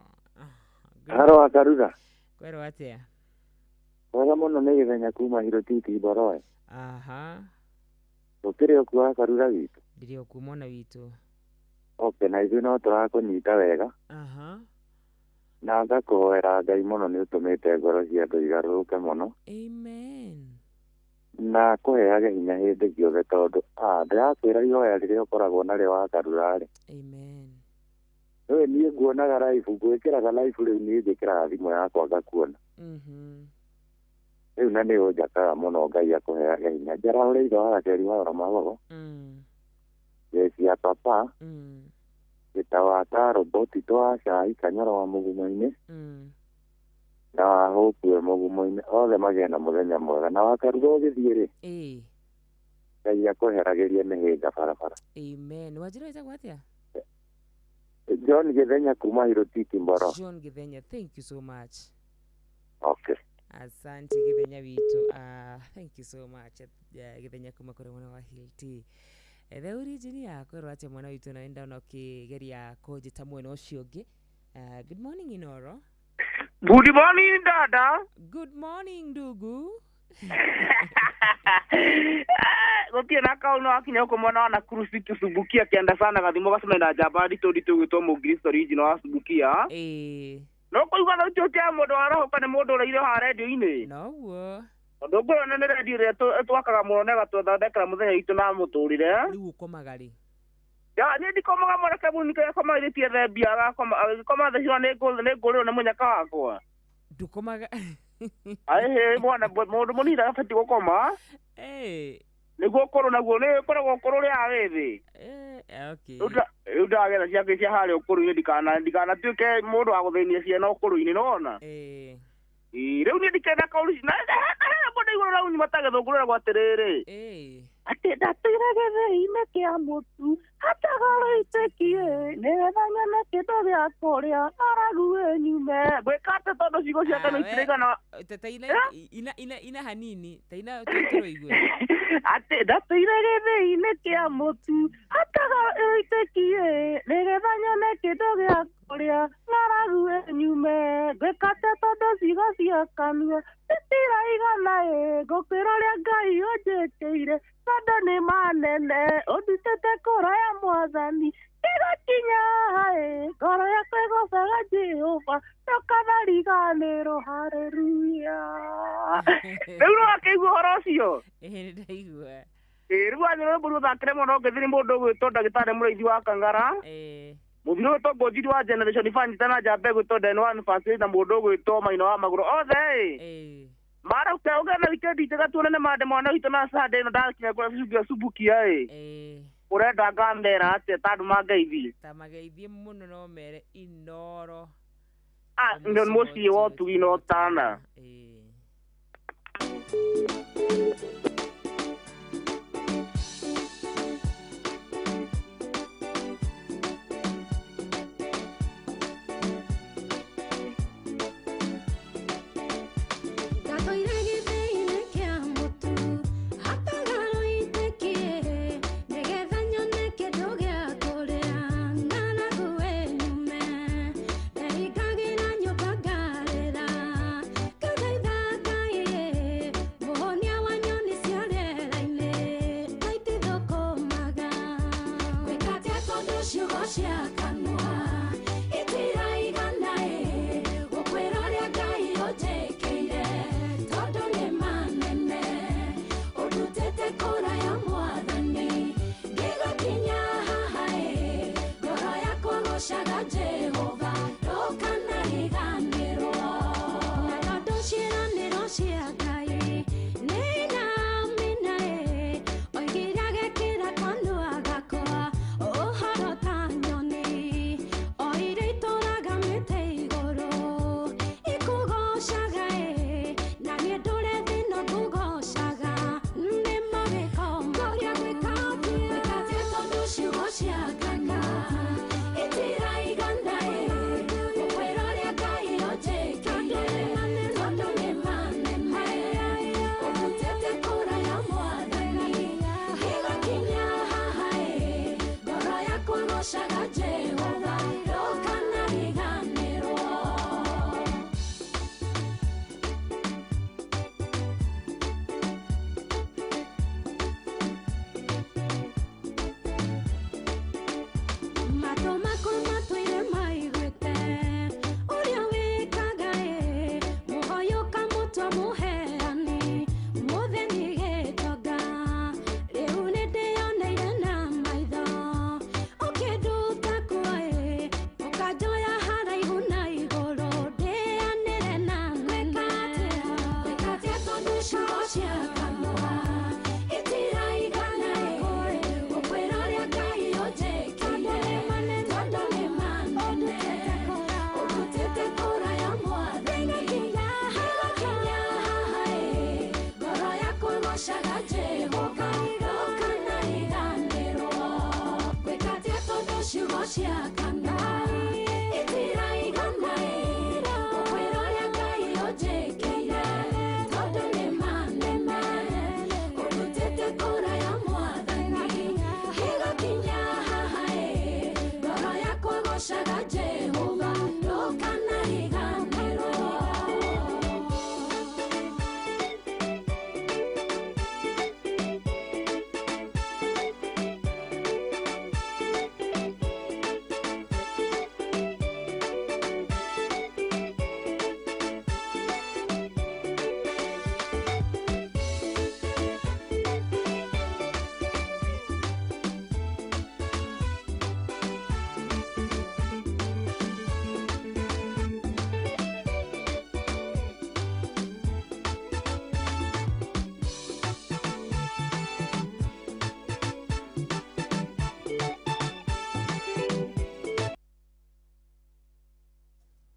Haro Akarura. Kwero atĩa? Wega mũno nĩ Gĩthenya kuma Hirotiti Boroe. Ũkĩrĩ okuwa Akarura witũ? Ndĩrĩ okuwa mwana witũ. Okay, na ithuĩ no tũrakũnyita wega. Na ngakũhoera Ngai mũno nĩ ũtũmĩte ngoro cia andũ igarũrũke mũno. Amen. Na kũheage hinya hĩndĩ ciothe tondũ ndĩrakwĩra ihoya rĩrĩa ũkoragwo narĩo wa Karura rĩ. Amen. Rĩu niĩ nguonaga live, ngwĩkĩraga live rĩu niĩ njĩkĩraga thimũ yakwa ngakuona. Rĩu na nĩ ũnjakaga mũno Ngai akũheage hinya. Njarahũrĩ ithe wa Gaceri wa Oramagogo. Cia papa. Gĩtaũ wa Taro Tito wa Cai Kanyoro wa Mũgumo-inĩ. Na wa Hope Mũgumo-inĩ othe magĩe na mũthenya mwega. Na wa Karura ũgĩthiĩ rĩ. Ngai akũheragĩrie mĩhĩnga barabara. Amen. Wajira wĩtagwo atĩa? John Gĩthenya kuma Hirotiti Mboro. John Gĩthenya, thank you so much. Okay. Asante Gĩthenya witũ. Thank you so much. Gĩthenya kuma kũrĩ mwana wa Hilti. The origin yako rwate mwana witũ na enda na ũkĩgeria kũnjĩta mwena ũcio ũngĩ. Good morning Inoro. Good morning dada. Good morning ndugu. Gotie na kauno akinya uko mwana wana kurusi tusubukia kianda sana gathimo gasema na jabadi todi twitwo Mugristo region wa Subukia. No kuigwa no chokia mundu arahoka ni mundu uraire ha radio-ini. No. Ndogora nene radio ria twakaga muno nega twathondekera muthenya witũ na muturire. Riu ukomaga ri. Ya ni ndikomaga mwana kabu nikoma ile tie thebia agakoma thecirwo nĩ ngũrĩrwo nĩ mũnyaka wakwa. Ndukomaga. He mwana mũndũ mũnini abati gũkoma. Nĩguo ũkorwo naguo nĩ ũkoragwo ũkorwo ũrĩa wĩthĩ. Okay. Rĩu ndagetha ciake cia harĩa ũkũrũ-inĩ ndikanatuĩke mũndũ wa gũthĩnia ciana ũkũrũ-inĩ nĩwona. Rĩu niĩ ndikenda kaũru na mũndũ igũrũ rau matagethũngũrĩra gwa atĩrĩrĩ. Atĩ ndatĩire gĩthĩ-inĩ kĩa mũtu hatagoro itekie nĩgetha nyone kĩndũ gĩa kũrĩa ng'aragu nyume. Ngwĩka atĩ tondũ ciugo ciake nĩ itirigana. Ina hanini taina tũtũrũigwe. Atĩ ndatĩire gĩthĩ-inĩ kĩa mũtu hatagoro itekie nĩgetha nyone kĩndũ gĩa kũrĩa ng'aragu nyume. Ngwĩka atĩ tondũ ciugo cia kanua itiraigana ngũkwĩra ũrĩa Ngai ũnjĩkĩire tondũ nĩ manene ũndutĩte kũra ya Mwathani ĩgakinya ngoro yakwa ĩgocaga Jehova ndũkanariganĩrwo. Haleluya. Rĩu no akĩigua ũhoro ũcio? Nĩ ndaigua. Rĩu anyũrũ mbũri ũthakĩre mũno ũngĩthiri mũndũ ũgwĩtwo Ndagĩtarĩ Mũrĩithi wa Kang'ara. Mũthiro wĩtwo Ngũnjiri wa Generation Fund na Njamba gwĩtwo Den One First na mũndũ ũgwĩtwo Maina wa Magũrũ othe marauke ũgena wikendi njega tuonane mande mwana witũ na Sunday ĩno ndakinya kũrĩa Subukia ũrenda ngamera atĩ tandũ mangeithie. Ta mageithie mũno no mere Inoro. Ndio mũciĩ wa ũtugi no tana. Oh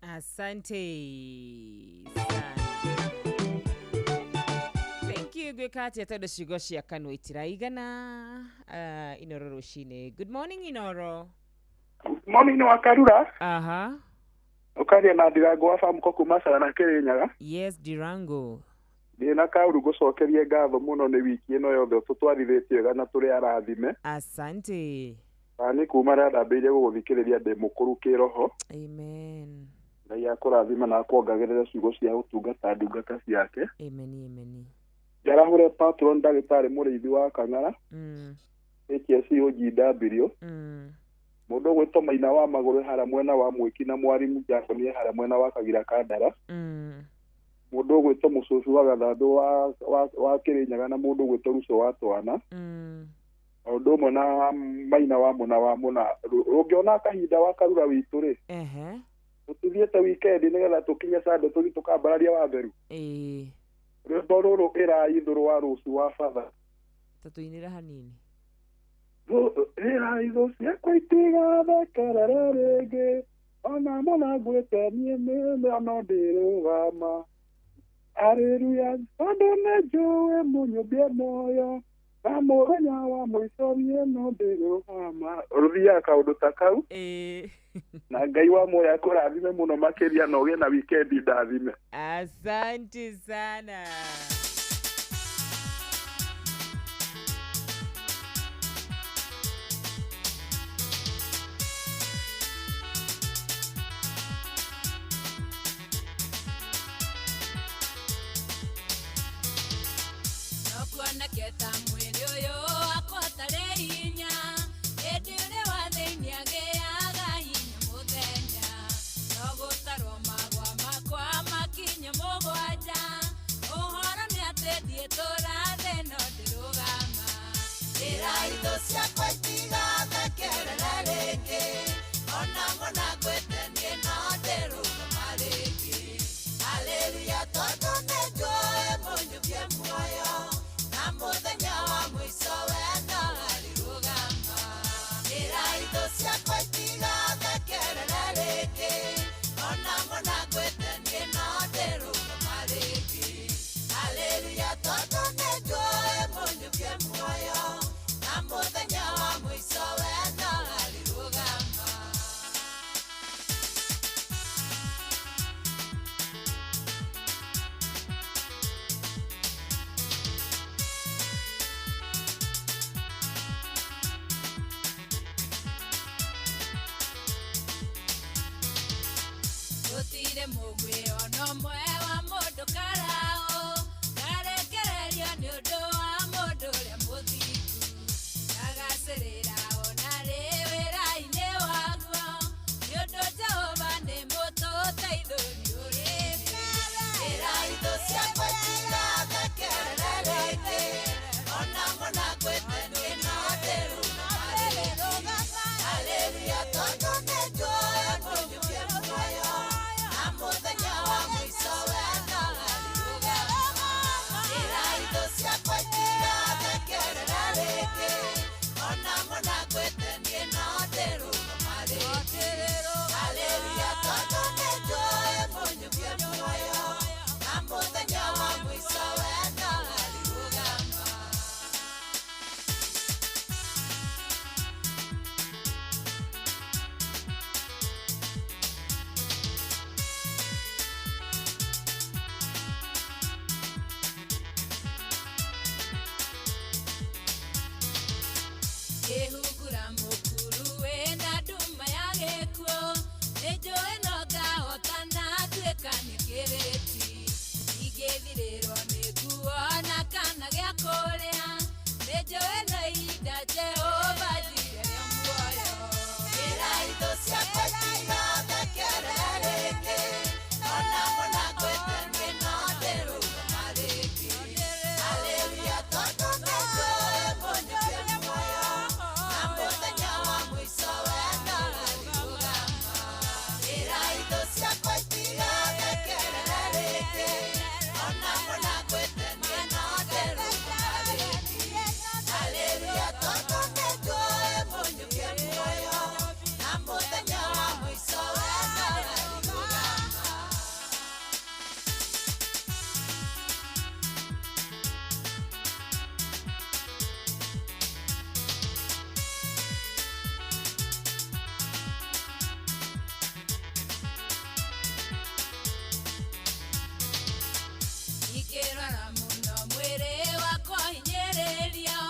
Asante sana. Thank you gwikati atodo shigoshi akano itiraigana Inoro Roshine. Good morning Inoro. Morning no Akarura. Aha. Okaria na Dirango wa famu ko kumasara na Kirinyaga. Yes, Dirango. Ndina kauru gucokeria ngatho muno ni wiki ino yothe tutwarithitie gana turi arathime. Asante. Ani kuma ndambire guguthikiriria ndi mukuru kiroho. Amen. Ngai akurathima na kuongagirira ciugo cia utungata ndungata ciake. Amen, amen. Jarahure patron ndagitari muriithi wa Kang'ara. HSOGW. Mundu gwitwo Maina wa Maguru hara mwena wa Mwiki na Mwarimu Jakoni hara mwena wa Kagira Kandara. Mundu gwitwo Mucucu wa Gathandu wa Kirinyaga na mundu gwitwo Ruco wa Twana. Undu umwe na Maina wa Muna ungiona kahinda wa Karura witu ri tutithiete weekend nigetha tukinye Sunday tuthi tukambararia wa Theru. Rwimbo ruru irai ithuru wa rucu wa Father tatuinira hanini irai ithu ciakwa itigathekera ringi ona muna ngwite niĩ ona ndirugama. Haleluya tondu nĩ njũĩ mũnyũmbie muoyo na mũthenya wa mũico niĩ no ndirugama. Ruthiaga kaũndũ ta kau na Ngai wa muoyo akũrathime muno makĩria na ũgĩe na weekend ndathime. Asante sana. Naketa mwili uyu akotare hinya edire wathenya geaga hinya muthenya no gutarwo magwa makwa makinya mugwanja uhoro ni atethie turathe no ndirugama ira itho ciakwa itigathekerera ringi ona muna ngwetenie no ndirugama ringi. Haleluya tondu nĩ njũĩ mũnyũmbie muoyo muthenya wa mũico we no ndirugama. Ira itho ciakwa itigathekerera ringi ona muna ngwetenie no ndirugama ringi. Haleluya tondu nĩ njũĩ mũnyũmbie muoyo na muthenya wa mũico we no ndirugama. Gutire mugwi ono mwe wa mundu karao ngarekereria ni undu wa mundu uria muthingu agacirira ona ri wira-ini waguo ni undu Jehova ni mututeithuri uri mbere. Ira itho ciakwa itigathekerera ringi ona muna ngwetenie no ndirugama ringi. Haleluya tondu nĩ njũĩ mũnyũmbie muoyo muthenya wa mũico we no ndirugama. ehugura mukuru wena nduma ya gĩkuũ nĩnjũĩ no ngahotana tuĩka nĩkĩrĩti ingĩthirĩrwo nĩ nguo na kana gĩa kũrĩa nĩnjũĩ no ihinda Jehova njire rĩa muoyo ĩra itũ ciakwa itigathekerere rĩngĩ ona mũna ngwĩtenie no ndĩrũgama rĩngĩ haleluya tondũ nĩnjũĩ mũnyũkie muoyo na mũthenya wa mũico wendo ũrarugama ĩra itũ ciakwa itigathekerere rĩngĩ ona mũna ngwĩtenie no ndĩrũgama rĩngĩ haleluya tondũ nĩnjũĩ mũnyũkie muoyo na mũthenya wa mũico wendo ũrarugama ikĩrora mũno mwĩrĩ wakwa hinyĩrĩrio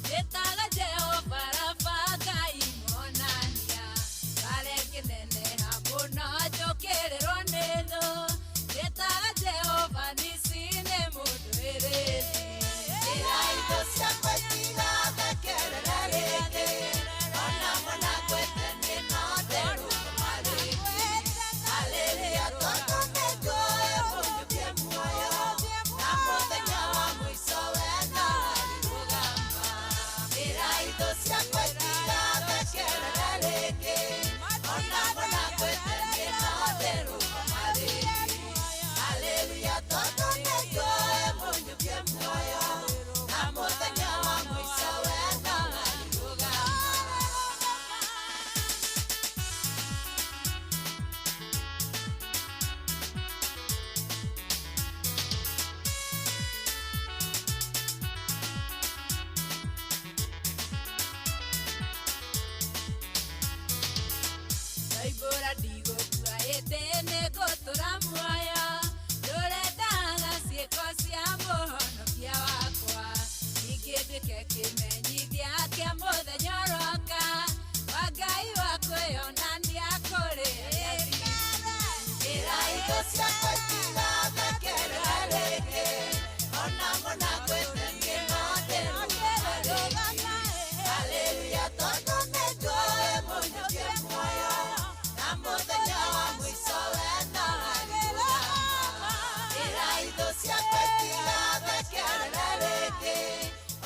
ndĩtaga Jehova Rafa Ngai monania kare ngĩneneha mũno njũkĩrĩrwo nĩ thũ ndĩtaga Jehova Nisi nĩ mũndũ ĩrĩthi ĩra itũ ciakwa itigathekerere rĩngĩ ona mũna ngwĩtenie no ndĩrũgama rĩngĩ haleluya tondũ nĩnjũĩ mũnyũkie muoyo na mũthenya wa mũico wendo ũrarugama ĩra itũ ciakwa itigathekerere rĩngĩ ona mũna ngwĩtenie no ndĩrũgama rĩngĩ haleluya tondũ nĩnjũĩ mũnyũkie muoyo na mũthenya wa mũico wendo ũrarugama Naibora ndigũkua hĩndĩ nĩngũtũra muoyo ndũrendaga ciĩko cia mũhonokia wakwa ningĩ ndĩke kĩmenyithia kĩa mũthenya ũroka wa Ngai wa kwĩyonania kũrĩ athĩĩni ĩra itũ ciakwa itigathekerere rĩngĩ ona mũna ngwĩtenie no ndĩrũgama rĩngĩ haleluya tondũ nĩnjũĩ mũnyũkie muoyo na mũthenya wa mũico wendo ũrarugama ĩra itũ ciakwa itigathekerere rĩngĩ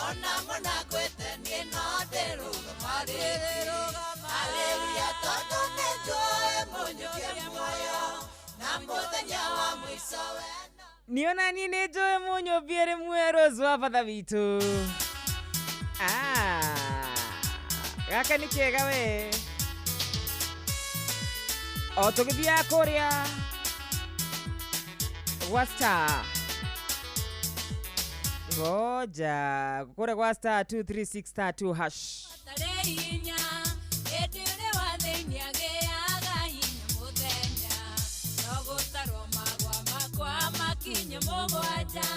ona mũna ngwĩtenie no ndĩrũgama rĩngĩ haleluya tondũ nĩnjũĩ mũnyũkie muoyo na mũthenya wa mũico wendo niona ni nĩnjũĩ mũnyũmbie rĩmwe Rose wa batha witũ gaka nĩ kĩega we o tũgĩthiaga kũrĩa gwa Star ngoja kũrĩa gwa Star 236 star 2 hash tarĩ hinya hĩndĩ ũrĩ wa thĩinĩ agĩaga hinya mũthenya no gũtarwo magwa makwa makinye mũgwanja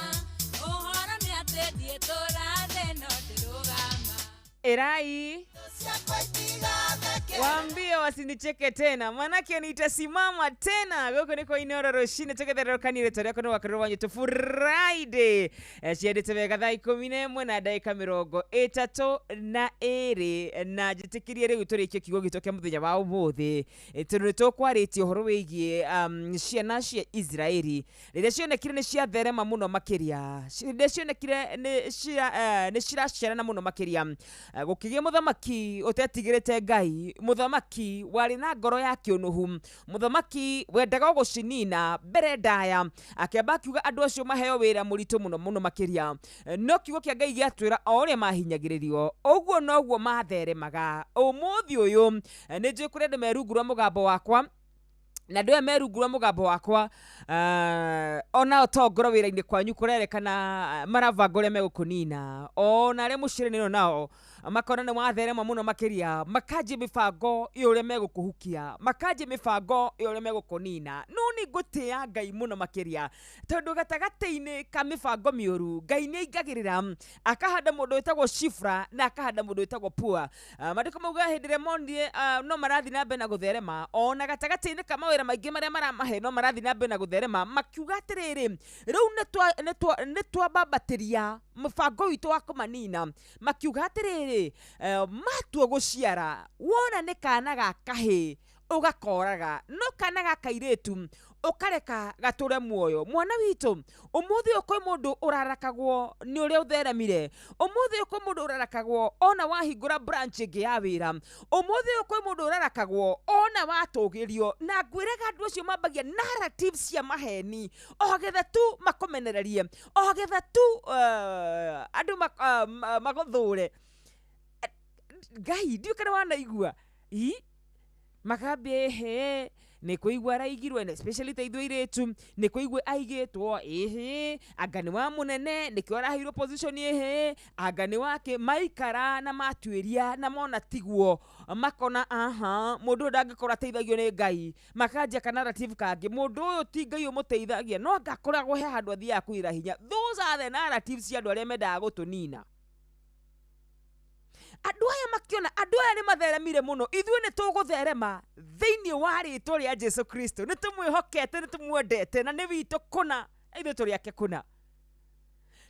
ũhoro nĩ atĩ ndiĩtũra thĩ no ndĩrũgama Erai ciakwa itigathekerere waambie wasinicheke tena manake nitasimama tena goko niko Inooro Roshine tugetherũkanire tũrĩa kono wakorwo wanyu Friday ciendete wega thaa 11 na dakika 32 na njĩtĩkĩrie rĩu tũrĩkie kiugo gitũ kĩa mũthenya wa ũmũthĩ tondũ nĩtũkwarĩtie ũhoro wĩgiĩ ciana cia Israeli rĩrĩa cionekire nĩ ciatherema mũno makĩria rĩrĩa cionekire nĩ ciraciarana mũno makĩria gũkĩgĩa mũthamaki ũtetigĩrĩte Ngai mũthamaki warĩ na ngoro ya kĩũnũhu mũthamaki wendaga gũcinina mbere ndaya akĩamba akiuga andũ acio maheo wĩra mũritũ mũno mũno makĩria no kiugo kĩa Ngai gĩatwĩra o ũrĩa mahinyagĩrĩrio ũguo noguo matheremaga ũmũthĩ ũyũ nĩ njũĩ kũrĩa andũ merungura mũgambo wakwa na ndio merungura mugambo wakwa ona otongoro wira-ini kwanyu kurerekana maravanga uria megukunina ona aria muciraniro nao makona ni watherema muno makiria makanjia mibango iuria megukuhukia makanjia mibango iuria megukunina no ni ngutia Ngai muno makiria tondu gatagati-ini ka mibango miuru Ngai ni aingagirira akahanda mundu witagwo Shifra na akahanda mundu witagwo Pua. Mandiko mauga hindire mondie no marathi na mbere na gutherema ona gatagati-ini ka mawira maingi maria maramahe no marathi na mbere na gutherema makiuga atiriri riu ni twambambatiria mibango witu wa kumanina makiuga atiriri matua guciara wona ni kana ga kahi ugakoraga no kana ga kairitu ukareka gature muoyo mwana witu umuthi ukoi mundu urarakagwo ni uria utheremire umuthi ukoi mundu urarakagwo ona wahingura branch ingi ya wira umuthi ukoi mundu urarakagwo ona watugirio na ngwiraga andu acio mambagia narratives cia maheni ogetha tu makomenererie ogetha tu andu magothure Ngai ndiu kana wanaigua makambia he ni kuigua araigirwe especially taithwe iretu ni kuigua aigitwo anga ni wa munene ni kio arahirwo position anga ni wake maikara na matuiria na mona tiguo makona mundu ndangikora teithagio ni Ngai makanja kana narrative kangi mundu uyu ti Ngai umuteithagia no ngakoragwo he handu athia kuira hinya. Those are the narratives cia andu aria mendaga gutunina. Andu aya makiona andu aya ni matheremire muno ithuĩ ni tugutherema thiini wa ritwa ria Jesu Kristo ni tumwihokete ni tumwendete na ni witu kuna ithuĩ turi ake kuna.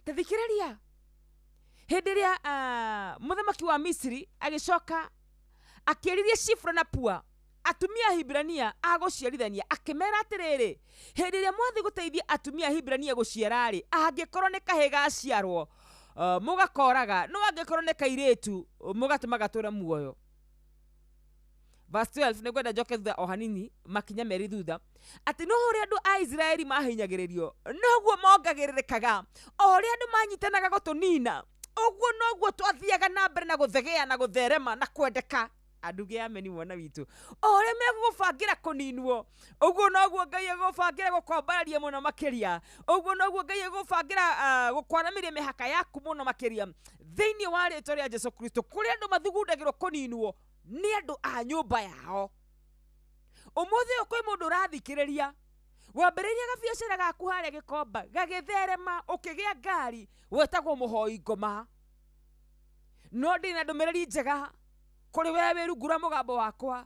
Tathikiriria hindi ria muthamaki wa Misiri agicoka akiriria Shifra na Pua atumia Hibrania aguciarithania akimera atiriri hindi ria mwathi guteithia atumia Hibrania guciarari angikorwo ni kahi gaciarwo mugakoraga no angikorwo ni kairitu mugatuma gatura muoyo. Verse 12 nigwenda njoke thutha o hanini makinya meri thutha ati no uria andu a Israeli mahinyagiririo noguo mongagiririkaga uria andu manyitanaga gutunina uguo noguo twathiaga na mbere na guthegea na gutherema na kwendeka. Anduge ameni mwana witu uria megubangira kuninwo uguo noguo Ngai egubangira gukombararia muno makiria uguo noguo Ngai egubangira gukwaramiria mihaka yaku muno makiria thiini wa ritwa ria Jesu Kristo kuria andu mathugundagirwo kuninwo ni andu a nyumba yao. Umuthi ukoi mundu rathikiriria wambiriria gabiacara gaku haria Gikomba gagitherema ukigia ngari wetagwo muhoi ngoma no ndina ndumiriri njega kuri we wirungura mugambo wakwa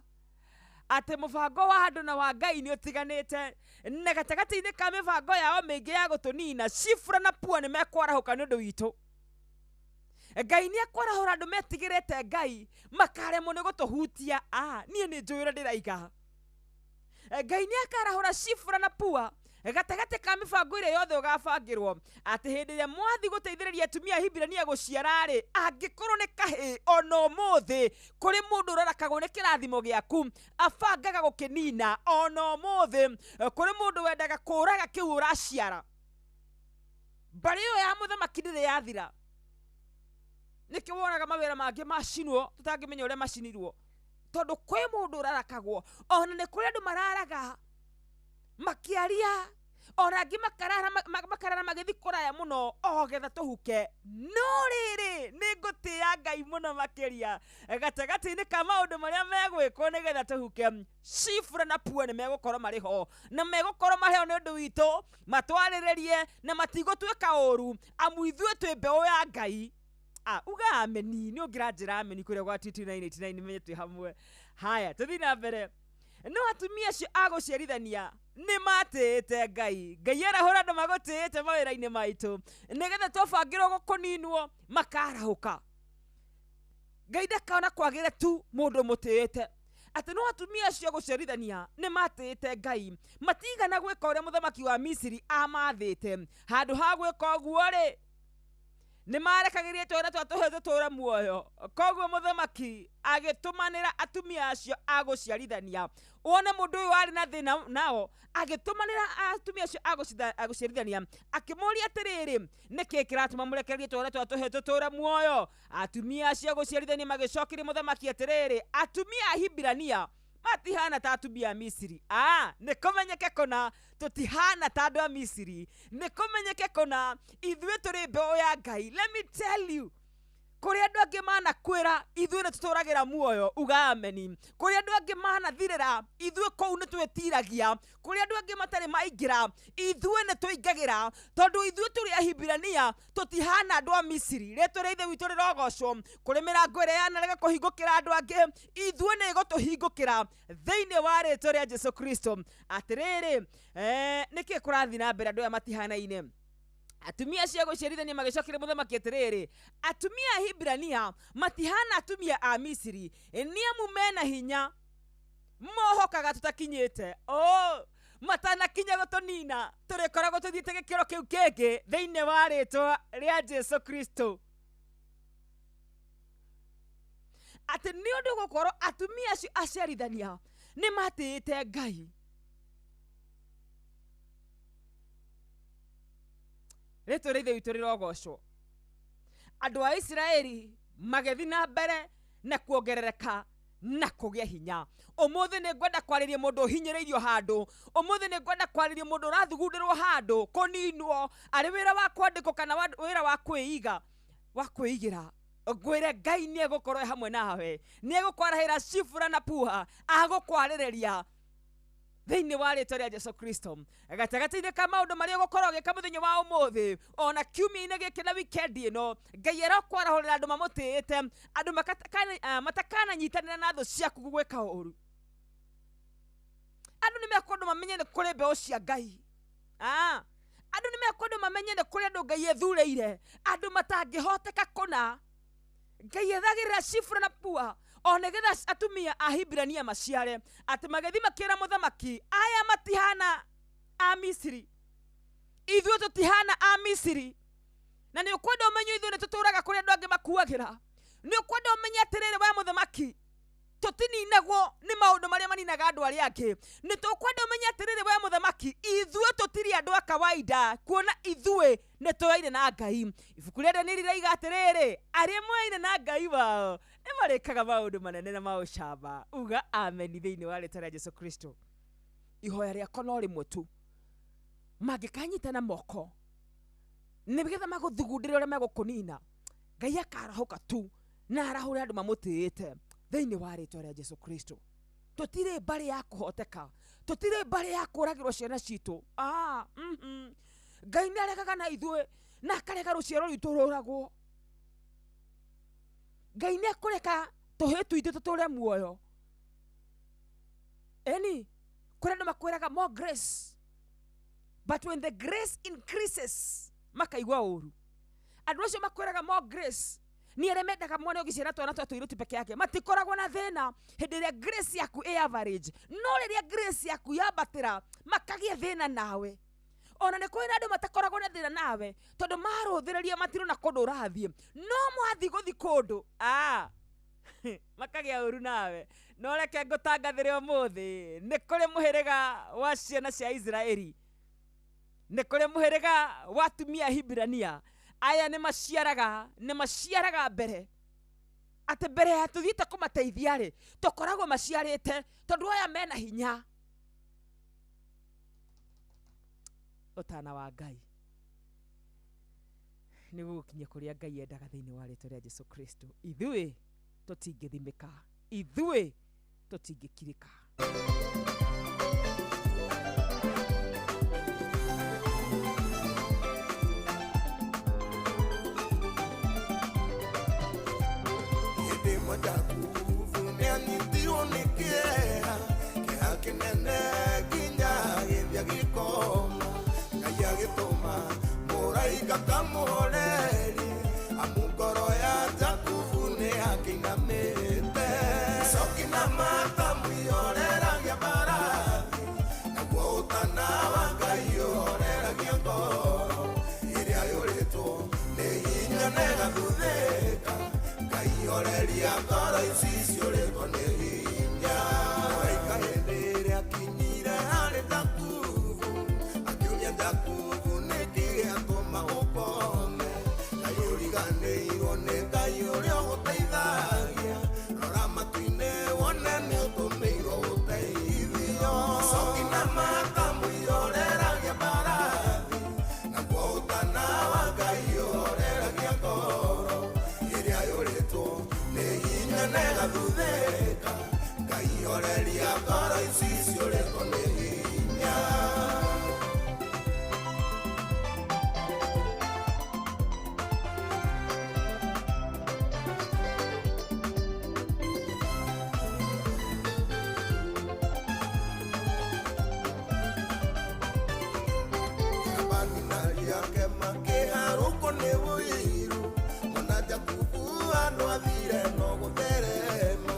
ati mubango wa andu na wa Ngai ni utiganite na gatagati-ini ka mibango yao mingi ya gutunina Shifra na Pua ni mekwarahuka ni undu witu. Ngai ni akwarahura andu metigirite Ngai makaremwo ni gutuhutia nie ni njuira ndiraiga. Ngai ni akarahura Shifra na Pua gatagati ka mibango ire yothe ugabangirwo ati hindi ria mwathi guteithiriria atumia Hibrania guciarari angikorwo ni kahi ona umuthi kuri mundu urarakagwo ni kirathimo giaku abangaga gukinina ona umuthi kuri mundu wendaga kuraga kiu uraciara bari yo ya muthamaki ndiri yathira niki wonaga mawira mangi macinwo tutangimenya uria macinirwo tondu kwi mundu urarakagwo ona ni kuri andu mararaga makiaria orangi makarara magithi kuraya muno ogetha tuhuke no riri ni ngutia Ngai muno makiria gatagati-ini ka maundu maria megwikwo nigetha tuhuke Shifra na Pua ni megukorwo mari ho na megukorwo mari ho ni undu witu matwariririe na matigutwika uru amu ithuĩ twi mbeu ya Ngai. Uga ameni ni ungira njira ameni kuria gwa 2989 menye twi hamwe. Haya tuthi na mbere no atumia acio aguciarithania ni matite Ngai. Ngai arahura andu magutite mawira-ini maitu nigetha tubangirwo gukuninwo makarahuka. Ngai ndakona kwagire tu mundu mutite ati no atumia acio guciarithania ni matite Ngai matigana gwika uria muthamaki wa Misiri amathite handu ha gwika uguo ri ni marekagirie twana twatuhete tura muoyo koguo muthamaki agitumanira atumia acio aguciarithania wone mundu uyu ari na thina nao agitumanira atumia acio aguciarithania akimuria atiriri niki kiratuma murekererie twana twatuhete tura muoyo. Atumia acio aguciarithania magicokirie muthamaki atiriri atumia a Hibrania matihana ta atumia a Misiri. Nĩ kũmenyeke kũna tũtihana ta andũ a Misiri. Nĩ kũmenyeke kũna ithuĩ tũrĩ mbeũ ya Ngai. Let me tell you, kũrĩa andũ angĩ manakwĩra ithuĩ nĩ tũtũragĩra muoyo, uga ameni. Kũrĩa andũ angĩ manathirĩra ithuĩ kũu nĩ twĩtiragia. Kũrĩa andũ angĩ matarĩ maingĩra ithuĩ nĩ twĩingagĩra, tondũ ithuĩ tũrĩ Ahibirania tũtihana andũ a Misiri. Rĩtwa rĩa Ithe witũ rĩrogocwo. Kũrĩ mĩrango ĩrĩa yanarega kũhingũkĩra andũ angĩ, ithuĩ nĩ ĩgũtũhingũkĩra thĩinĩ wa rĩtwa rĩa Jesu Kristo. Atĩrĩrĩ, nĩkĩ kũrathiĩ na mbere andũ aya matihanaine? Atumia cia gũciarithania magĩcokire mũthamaki atĩrĩrĩ, atumia a Hibirania matihana atumia a Misiri, nĩamu mena hinya, mohokaga tũtakinyĩte. Matanakinya gũtũnina, tũrĩkoragwo tũthiĩte gĩkĩro kĩu kĩngĩ thĩinĩ wa rĩtwa rĩa Jesu Kristo. Atĩ nĩ ũndũ gũkorwo atumia acio aciarithania nĩ matĩĩte Ngai. Rĩtwa rĩa Ithe witũ rĩrogocwo. Andũ a Isiraeli magĩthiĩ na mbere na kuongerereka na kũgĩa hinya. Ũmũthĩ nĩ ngwenda kwarĩria mũndũ ũhinyĩrĩirio handũ. Ũmũthĩ nĩ ngwenda kwarĩria mũndũ ũrathugundĩrwo handũ, kũninwo, arĩ wĩra wa kwandĩkwo kana wĩra wa kwĩiga, wa kwĩigĩra. Ngwĩre Ngai nĩ egũkorwo hamwe nawe. Nĩ egũkwarahĩra Shifra na Puha, agũkwarĩrĩria thĩinĩ wa rĩtwa rĩa Jesu Kristo. Gatagatĩ-inĩ ka maũndũ marĩa ũgũkorwo ũgĩka mũthenya wa ũmũthĩ, ona kiumia-inĩ gĩkĩ na wikendi ĩno, Ngai arokwarahũrĩra andũ mamũtĩĩte, andũ matakananyitanĩra na thũ ciaku gwĩka ũũru. Andũ nĩ mekwendwo mamenye nĩ kũrĩ mbeũ cia Ngai. Andũ nĩ mekwendwo mamenye nĩ kũrĩ andũ Ngai ethurĩire, andũ matangĩhoteka kũna. Ngai ethagĩrĩra Shifra na Puha, o nĩgetha atumia a Hibirania maciare. Atĩ magĩthiĩ makĩra mũthamaki, aya matihana a Misiri, ithuĩ tũtihana a Misiri. Na nĩ ũkwenda ũmenye ithuĩ nĩ tũtũraga kũrĩa andũ angĩ makuagĩra. Nĩ ũkwenda ũmenye atĩrĩrĩ wa mũthamaki, tũtininagwo nĩ maũndũ marĩa maninaga andũ arĩa angĩ. Nĩ tũkwenda ũmenye atĩrĩrĩ wa mũthamaki, ithuĩ tũtirĩ andũ a kawaida, kuona ithuĩ nĩ tũyaine na Ngai. Ibuku rĩa Danieli rĩrauga atĩrĩrĩ, arĩa moyaine na Ngai wao nĩ marĩkaga maũndũ manene na maũcamba. Uga ameni thĩinĩ wa rĩtwa rĩa Jesu Kristo. Ihoya rĩakwa no rĩmwe tu, mangĩkanyitana moko nĩgetha magũthugundĩre ũrĩa megũkũnina, Ngai akarahũka tu na arahũre andũ mamũtĩĩte thĩinĩ wa rĩtwa rĩa Jesu Kristo. Tũtirĩ mbarĩ ya kũhoteka, tũtirĩ mbarĩ ya kũragĩrwo ciana citũ. Ngai nĩ aregaga na ithuĩ na akarega rũciaro rwitũ rũragwo. Ngai nĩ ekũreka tũhĩĩ twitũ tũtũre muoyo. Kũrĩ andũ makwĩraga more grace, but when the grace increases makaigua ũru. Andũ acio makwĩraga more grace nĩ arĩa mendaga mwana ũgĩciara twana twa tũirũtu peke yake, matikoragwo na thĩna hĩndĩ ĩrĩa grace yaku ĩ average. No rĩrĩa grace yaku yambatĩra makagĩa thĩna nawe. Ona nĩ kũrĩ andũ matakoragwo na thĩna nawe tondũ marũthĩrĩria matirĩ na kũndũ ũrathiĩ, no mwathiĩ gũthiĩ kũndũ makagĩa ũru nawe. No reke ngũtangathĩre ũmũthĩ, nĩ kũrĩ mũhĩrĩga wa ciana cia Isiraeli, nĩ kũrĩ mũhĩrĩga wa atumia Hibirania. Aya nĩ maciaraga mbere. Atĩ mbere ya tũthiĩte kũmateithia rĩ, tũkoragwo maciarĩte tondũ aya mena hinya. Ũtana wa Ngai nĩ gũkinya kũrĩa Ngai endaga thĩinĩ wa rĩtwa rĩa Jesu Kristo. Ithuĩ tũtingĩthimĩka, ithuĩ tũtingĩkirĩka. Rora matu-inĩ wone nĩ ũtũmĩirwo gwathire no gutherema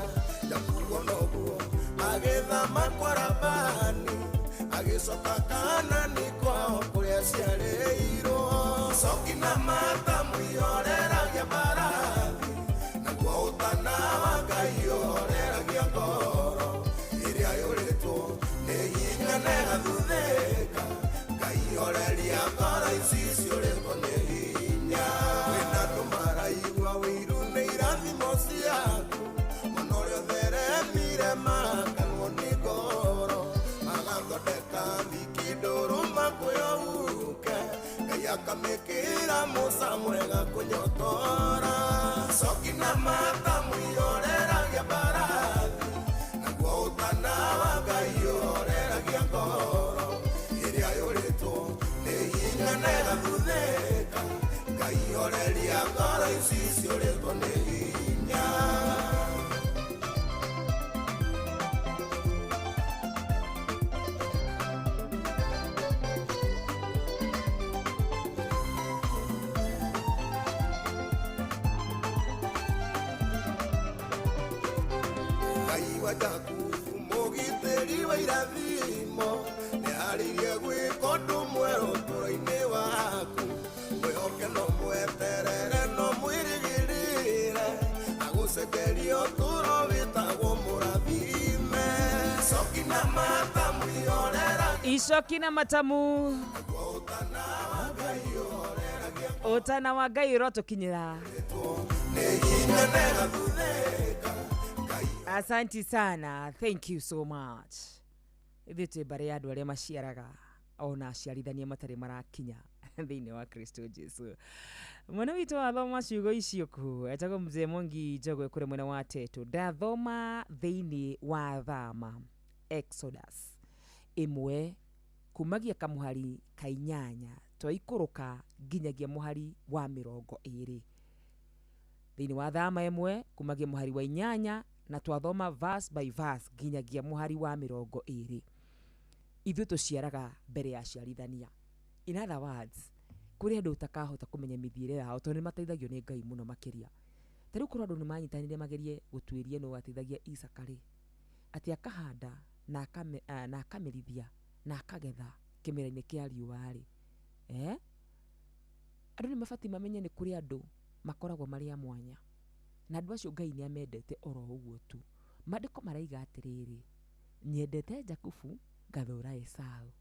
jakuo noguo agithama kwarabani agicoka Kanani kwao kuria ciarĩirwo coki na mata mũioreragia mbarathi naguo ũtana wa Ngai ũhoreragia ngoro ĩrĩa yũrĩtwo nĩ hinya na ĩgathuthĩka Ngai oreria ngoro ici ciũrĩtwo nĩ hinya wĩna andũ maraigua wĩiru nĩ irathimo ciaku mũno ũrĩa ũtheremire makanwo nĩ ngoro magathondeka thiki ndũrũma kwĩohuke Ngai akamĩkĩra mũca mwega kũnyotora coki na mata mũioreragia mbarathi naguo ũtana wa Ngai ũhoreragia ngoro ĩrĩa yũrĩtwo nĩ hinya na ĩgathuthĩka Ngai oreria ngoro ici ciũrĩtwo nĩ hinya Jakubu mũgitĩri wa irathimo nĩarĩirie gwĩka ũndũ mwerũ ũtũũro-inĩ waku mwĩhoke no mweterere no mwĩrĩgĩrĩre agũcenjeria ũtũũro wĩtagwo mũrathime coki na mata mũioreragia icoki na matamu ũtana wa Ngai ũrotũkinyĩra Asante sana. Thank you so much. Ithuĩ bare andũ arĩa maciaraga ona aciarithania matarĩ marakinya thĩinĩ wa Kristo Jesu. Mwana witũ athoma ciugo icio ku etagwo Mzee Mwangi Njogwe kũrĩ mwena wa Teto. Ndathoma thĩinĩ wa Thama Exodus 1 kumagia kamuhari ka 8 twaikũrũka nginyagia muhari wa 20 thĩinĩ wa Thama 1 kumagia muhari wa 8 na twathoma verse by verse nginyagia muhari wa 20 ithuĩ tũciaraga mbere ya ciarithania. In other words, kũrĩ andũ utakahota kũmenya mithiĩre yao tondũ nĩmateithagio nĩ Ngai mũno makĩria. Tarĩu kũrĩ andũ nĩmanyitanire magerie gũtuĩria no ateithagia Isakari atĩ akahanda na akamerithia na akagetha kĩmera-inĩ kĩa riũa-rĩ. Andũ nĩmabatiĩ mamenye nĩ kũrĩ andũ makoragwo marĩ a mwanya na andũ acio Ngai nĩamendete oro ũguo tu. Maandĩko maraiga atĩrĩrĩ, nyendete Jakubu ngathũra Esau.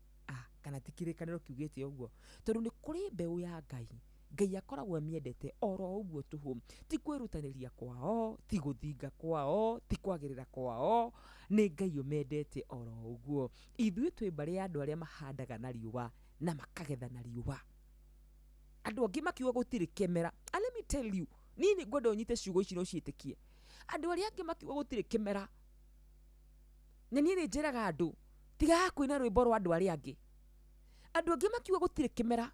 Kana ti kĩrĩkanĩro kiugĩte ũguo, tondũ nĩ kũrĩ mbeũ ya Ngai Ngai akoragwo amĩendete oro ũguo tu, ti kwĩrutanĩria kwao, ti gũthinga kwao, ti kwagĩrĩra kwao, nĩ Ngai ũmendete oro ũguo. Ithuĩ twĩ mbarĩ ya andũ arĩa mahandaga na riũa na makagetha na riũa. Andũ angĩ makiuga gũtirĩ kĩmera. Let me tell you, nini ngwenda ũnyite ciugo ici no ciĩtĩkie. Andũ arĩa angĩ makiuga gũtirĩ kĩmera. Na niĩ nĩnjĩraga andũ tiga kũina rwĩmbo rwa andũ arĩa angĩ. Andũ angĩ makiuga gũtirĩ kĩmera.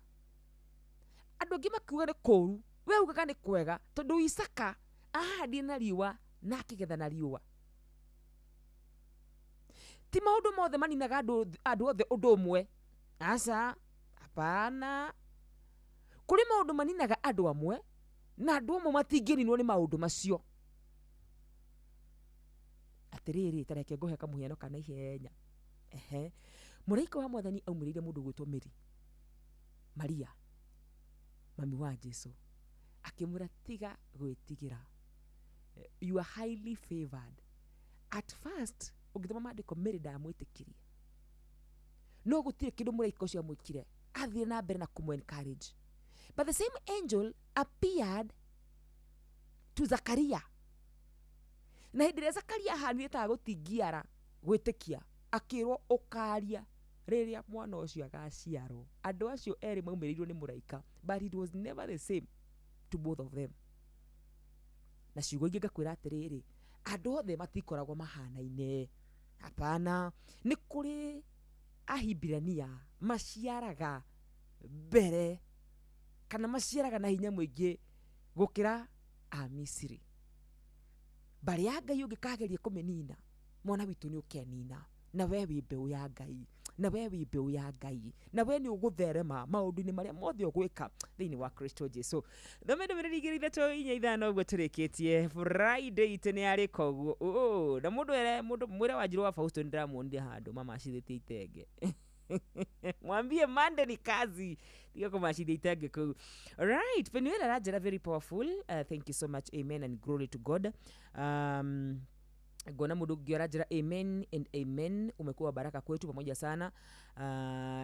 Andũ angĩ makiuga nĩ kũũru, we ugaga nĩ kwega tondũ Isaka ahandire na riũa na akĩgetha na riũa. Ti maũndũ mothe maninaga andũ othe ũndũ ũmwe. Aca, hapana. Kũrĩ maũndũ maninaga andũ amwe na andũ amwe matingĩninwo nĩ maũndũ macio. Atĩrĩrĩ, tareke ngũhe kamũhiano kana ihenya. Mũraika wa Mwathani aumĩrĩire mũndũ gwĩtwo Mary, Maria, mami wa Jesu, akĩmwĩra tiga gwĩtigĩra, you are highly favored. At first ũngĩthoma maandĩko Mary ndamwĩtĩkirie, no gũtirĩ kĩndũ mũraika ũcio amwĩkire, athiĩ na mbere na kũmũ-encourage. But the same angel appeared to Zakaria. Na hĩndĩ ĩrĩa Zakaria ahanire ta gũtingiara gwĩtĩkia, akĩrwo ũkaria rĩrĩa mwana ũcio agaciarwo. Andũ acio erĩ maumĩrĩirwo nĩ mũraika, but it was never the same to both of them. Na ciugo ingĩ ngakwĩra atĩrĩrĩ, andũ othe matikoragwo mahanaine. Hapana, nĩ kũrĩ Ahibirania maciaraga mbere kana maciaraga na hinya mũingĩ gũkĩra a Misiri. Bari ya Ngai ũngĩkageria kũmĩnina, mwana witũ nĩ ũkenina. na we wi mbeu ya Ngai na we wi mbeu ya Ngai na we ni ugutherema maundu-ini maria mothe ugwika thiini wa Kristo Jesu. Thome ndumiriri igiri ithatu inya ithano uguo turikitie Friday tene ari koguo na mundu mwire Wanjiru wa Fausto ndiramuonire handu mama acithitie itenge mwambie Monday ni kazi tiga kumashithia itenge kuu. Right, Penuela Rajera, very powerful. Thank you so much, amen and glory to God. Gona mudu Giorajira, amen and amen. Umekuwa baraka kwetu pamoja sana.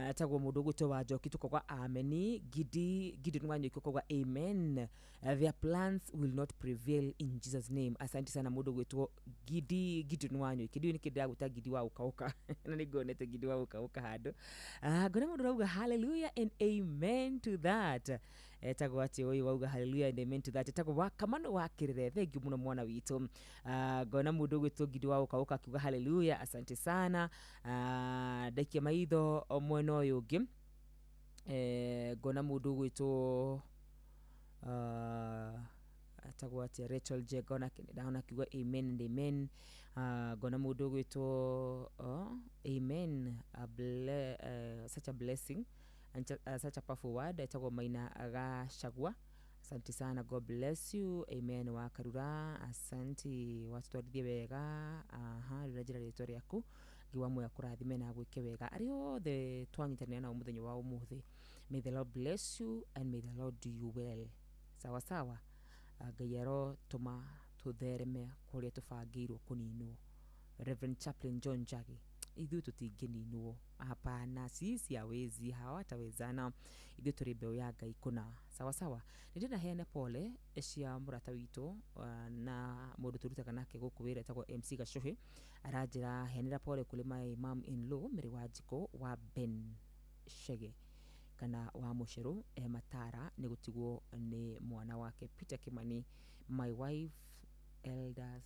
Atagwa mudogo to wa Joki tuko kwa ameni. Gidi nwanyo iko kwa amen. Their plans will not prevail in Jesus name. Asante sana mudogo wetu Gidi nwanyo. Kidi ni kida guta Gidi wa ukauka. Nani gonete Gidi wa ukauka hado. Gona mudu rauga hallelujah and amen to that. Etagwa ati oi wauga hallelujah and amen to that. Etagwa wakamano wakirire. Thank you muno mwana witu. Gona mudu wetu Gidi wa ukauka kiuga hallelujah. Asante sana. Dakia maitho omweno yugi gona mudu wetu atagwa ati Rachel J gona kindaona kiuga amen and amen. Gona mudu wetu amen, such a blessing and such a powerful word. Etagwa Maina Agashagwa, asante sana, God bless you, amen. Wa Karura, asante watwarithie wega rurajira rĩtwa rĩaku giwamu ya kurathime na gwike wega ari othe twanyitania na umuthenya wa umuthi. May the Lord bless you and may the Lord do you well. Sawa sawa. Ngai aro tuma tuthereme kuria tubangirwo kuninwo. Reverend Chaplain John Njagi, ithu tutingininwo, hapana, sisi hawezi, hawatawezana, ithu turi mbeu ya Ngai kuna. Sawa sawa. Ndina heane pole cia murata witu na mundu turutaga nake guku wira etagwo MC Gashuhi, arajira heanira pole kuli my mom in law Mary Wanjiko wa Ben Shege kana wa Mushiru Matara ni gutigwo ni mwana wake Peter Kimani, my wife elders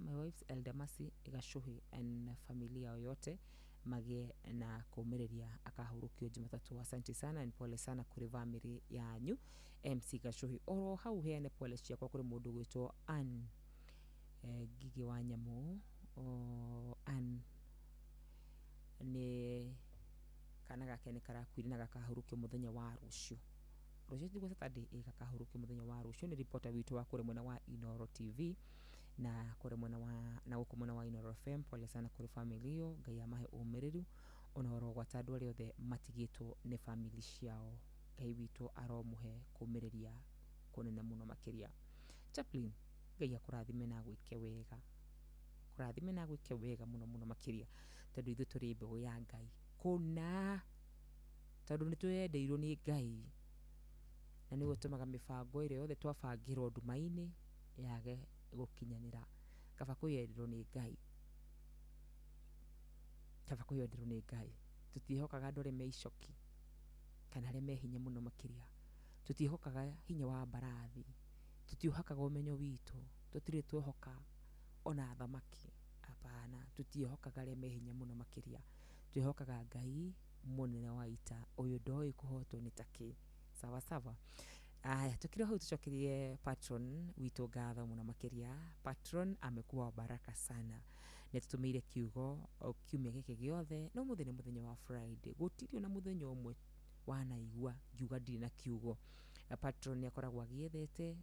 my wife's elder Mercy Gashuhi and familia yote magie na kumereria akahurukio Jumatatu. Asante sana and pole sana kuri family yanyu MC Gashuhi. Oro hau heane pole cia kwa kuri mundu gwitwo Gigi wa Nyamu ni kana gake ni karakwiri na gakahurukio muthenya wa rucio tigwo Saturday gakahurukio muthenya wa rucio. Ni reporter witu wa kuri mwena wa Inoro TV na kuri mwena wa na guku mwena wa Inoro FM. Pole sana kuri family yo, Ngai amahe umiriru onoro gwatandũ arĩa othe matigitwo ni family ciao. Ngai witu aromuhe kumiriria kunene muno makiria. Chaplain, Ngai akurathime na gwike wega, kurathime na gwike wega muno makiria, tondu ithu turi mbeu ya Ngai kuna, tondu ni twendeirwo ni Ngai na ni gutumaga mibango ire yothe twabangirwo ndumaini yage gukinyanira. Kaba kuyendirwo ni Ngai, kaba kuyendirwo ni Ngai. Tutihokaga ndore meicoki kana re mehinya muno makiria, tutihokaga hinya wa barathi, tutihokaga umenyo witu, tutire twehoka ona thamaki, apana, tutihokaga re mehinya muno makiria, twihokaga Ngai munene wa ita uyu ndoi kuhotwo ni taki. Sawa sawa. Tukire hau tucokirie patron witu ngatho muno makiria. Patron amekuwa baraka sana, netutumire kiugo kiumia giki giothe no muthenya muthenya wa Friday gutirio na muthenya umwe wanaigua ngiuga ndiri na kiugo. Patron yakoragwo agiethete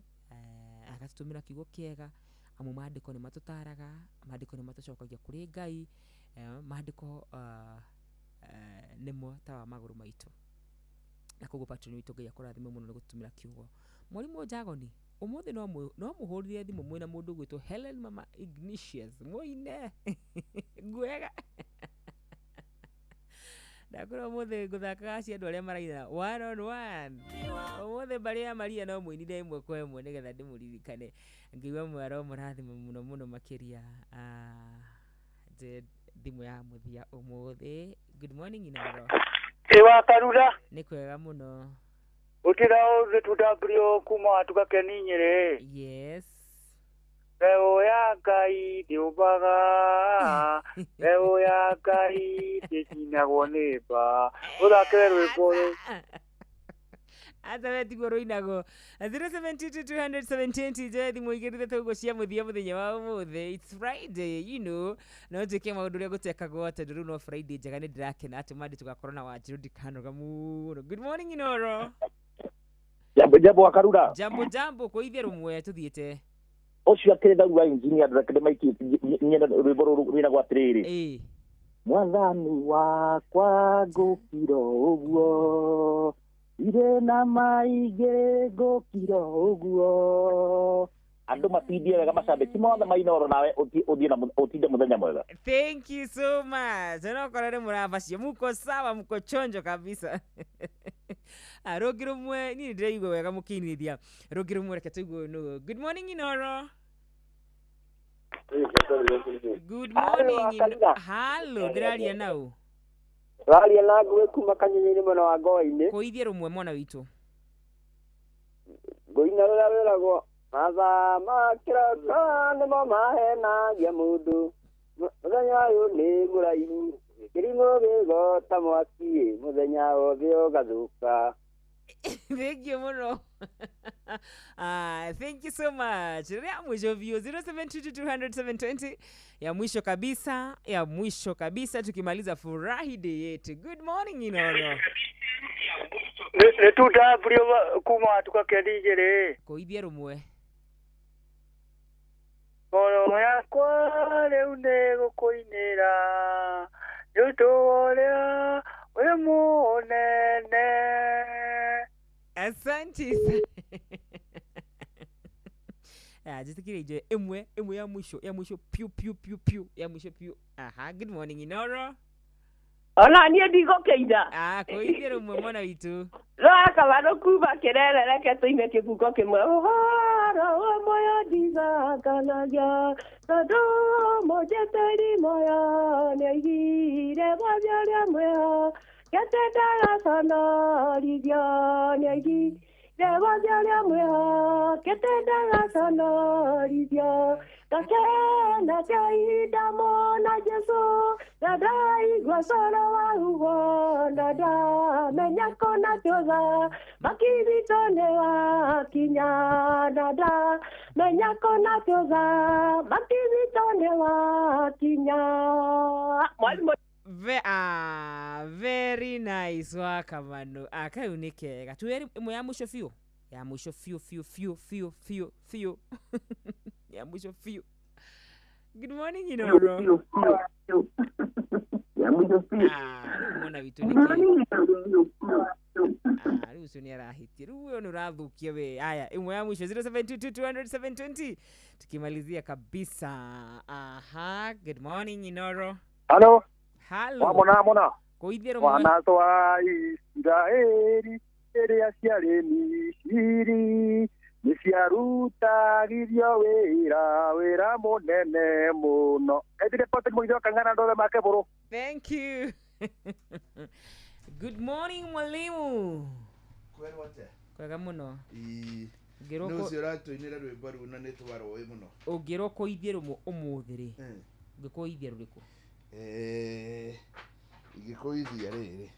agatutumira kiugo kiega, amu maandiko ni matutaraga, maandiko ni matucokagia kuri Ngai, maandiko nimo tawa maguru maitu. Na koguo patron witu Ngai akurathime muno ni gutumira kiugo. Mwalimu Jagoni umuthi no muhurire thimu mwina mundu gwitwo Helen Mama Ignatius moine gwega ndakora umuthi guthakaga cia andu aria maraina 1 on 1 umuthi baria maria no muinire imwe kwa imwe nigetha ndimuririkane. Ngiwa mwaro murathime muno makiria. Thimu ya muthia umuthi. Good morning Inoro. Ewa Karura ni kwega muno utira uthi tutambrio kuma tukakeninyire. Yes, mbeu ya Ngai ndiumaga, mbeu ya Ngai ndicinagwo ni mba. Uthakire rwimbo ru ata wetigwo roinago 0722007720 je thimo igirite tugo cia muthia muthenya wa umuthe. It's Friday, you know, no tuke maundu ria gutekagwo tondu riu no Friday njega ni ndirakena ati mandi tugakorwo na Wanjiru ndikanoga muno. Good morning Inoro. Jambo Akarura. Jambo kuithia rumwe tuthiete. Ocio akirenda ruwa engineer ndakende maiki nyenda rwimbo rwina gwa tiriri. Mwathani wakwa ngukira uguo ire na maige ngukira uguo andu matindie wega macambiki mothe mainoro nawe uthie na utinde muthenya mwega. Thank you so much. No korere murabacio muko sawa muko chonjo kabisa. Arogirumwe ni ndiraigwa wega mukinithia. Rogirumwe reke tuigwe no. Good morning Inoro. Good morning. Hello, ndiraria nau. Raria na ngwe kuma kanyinyi mwana wa Ngoi-ini. Kuithia rumwe mwana witu. Ngoina rura wiragwo mathaa makiraka nimo mahenagia mundu. Muthenya uyu ni muraihu kirimo gigota mwaki muthenya wothe ugathuka. Thank you muno. Thank you so much. Ya mwisho view 0722007720 ya mwisho kabisa tukimaliza furahi day yetu. Good morning Inoro. Ne tuta brio kuma tukakedijere. Kuithia rumwe. Ngoro yakwa rĩu nĩ gũkũinĩra nĩũndũ ũrĩa mũnene. Asante. Jitikirije emwe ya mwisho piu ya mwisho piu. Aha, good morning Inoro. Ona nie ndigokeida. Kuithia rumwe mwana witu. Raka bado kuba kerere reke tuime kibuko kimwe. Hara moyo diza kanaja. Todo mojeteri moyo negire bajare moyo. Ketenda sana livya negi. Bajare moyo ketenda sana livya. Kakena kaida mona Yesu. Dadai gwasara wa ugo dada menyako na toza makibitone wa kinya dada menyako na toza makibitone wa kinya. Very nice wakamano akaunikega tueri imwe ya mwisho fiu ya mwisho fiu ya mwisho fiu. Good morning Inoro. Mwana witu niki. Rusu ni arahiti. Ruyo nurathukia we. Aya, imwe ya mwisho 0722007720. Tukimalizia kabisa. Aha, good morning Inoro. Hello. Mona. Kuithia rumwe. Wana twa Israeli ere aciarĩ Misiri niciarutagithio wĩra mũnene mũno. Ethire pote mũgithio kang'ana ndothe make bũrũ. Thank you. Good morning mwalimu. Kwega muno. No ciratũinĩra rwĩmbo rũu na nĩtwarũĩ mũno. Ũngĩrwo kũithia rumwe ũmũthĩ rĩ. Ngĩkũithia rũrĩkũ? Ingĩkũithia rĩrĩ.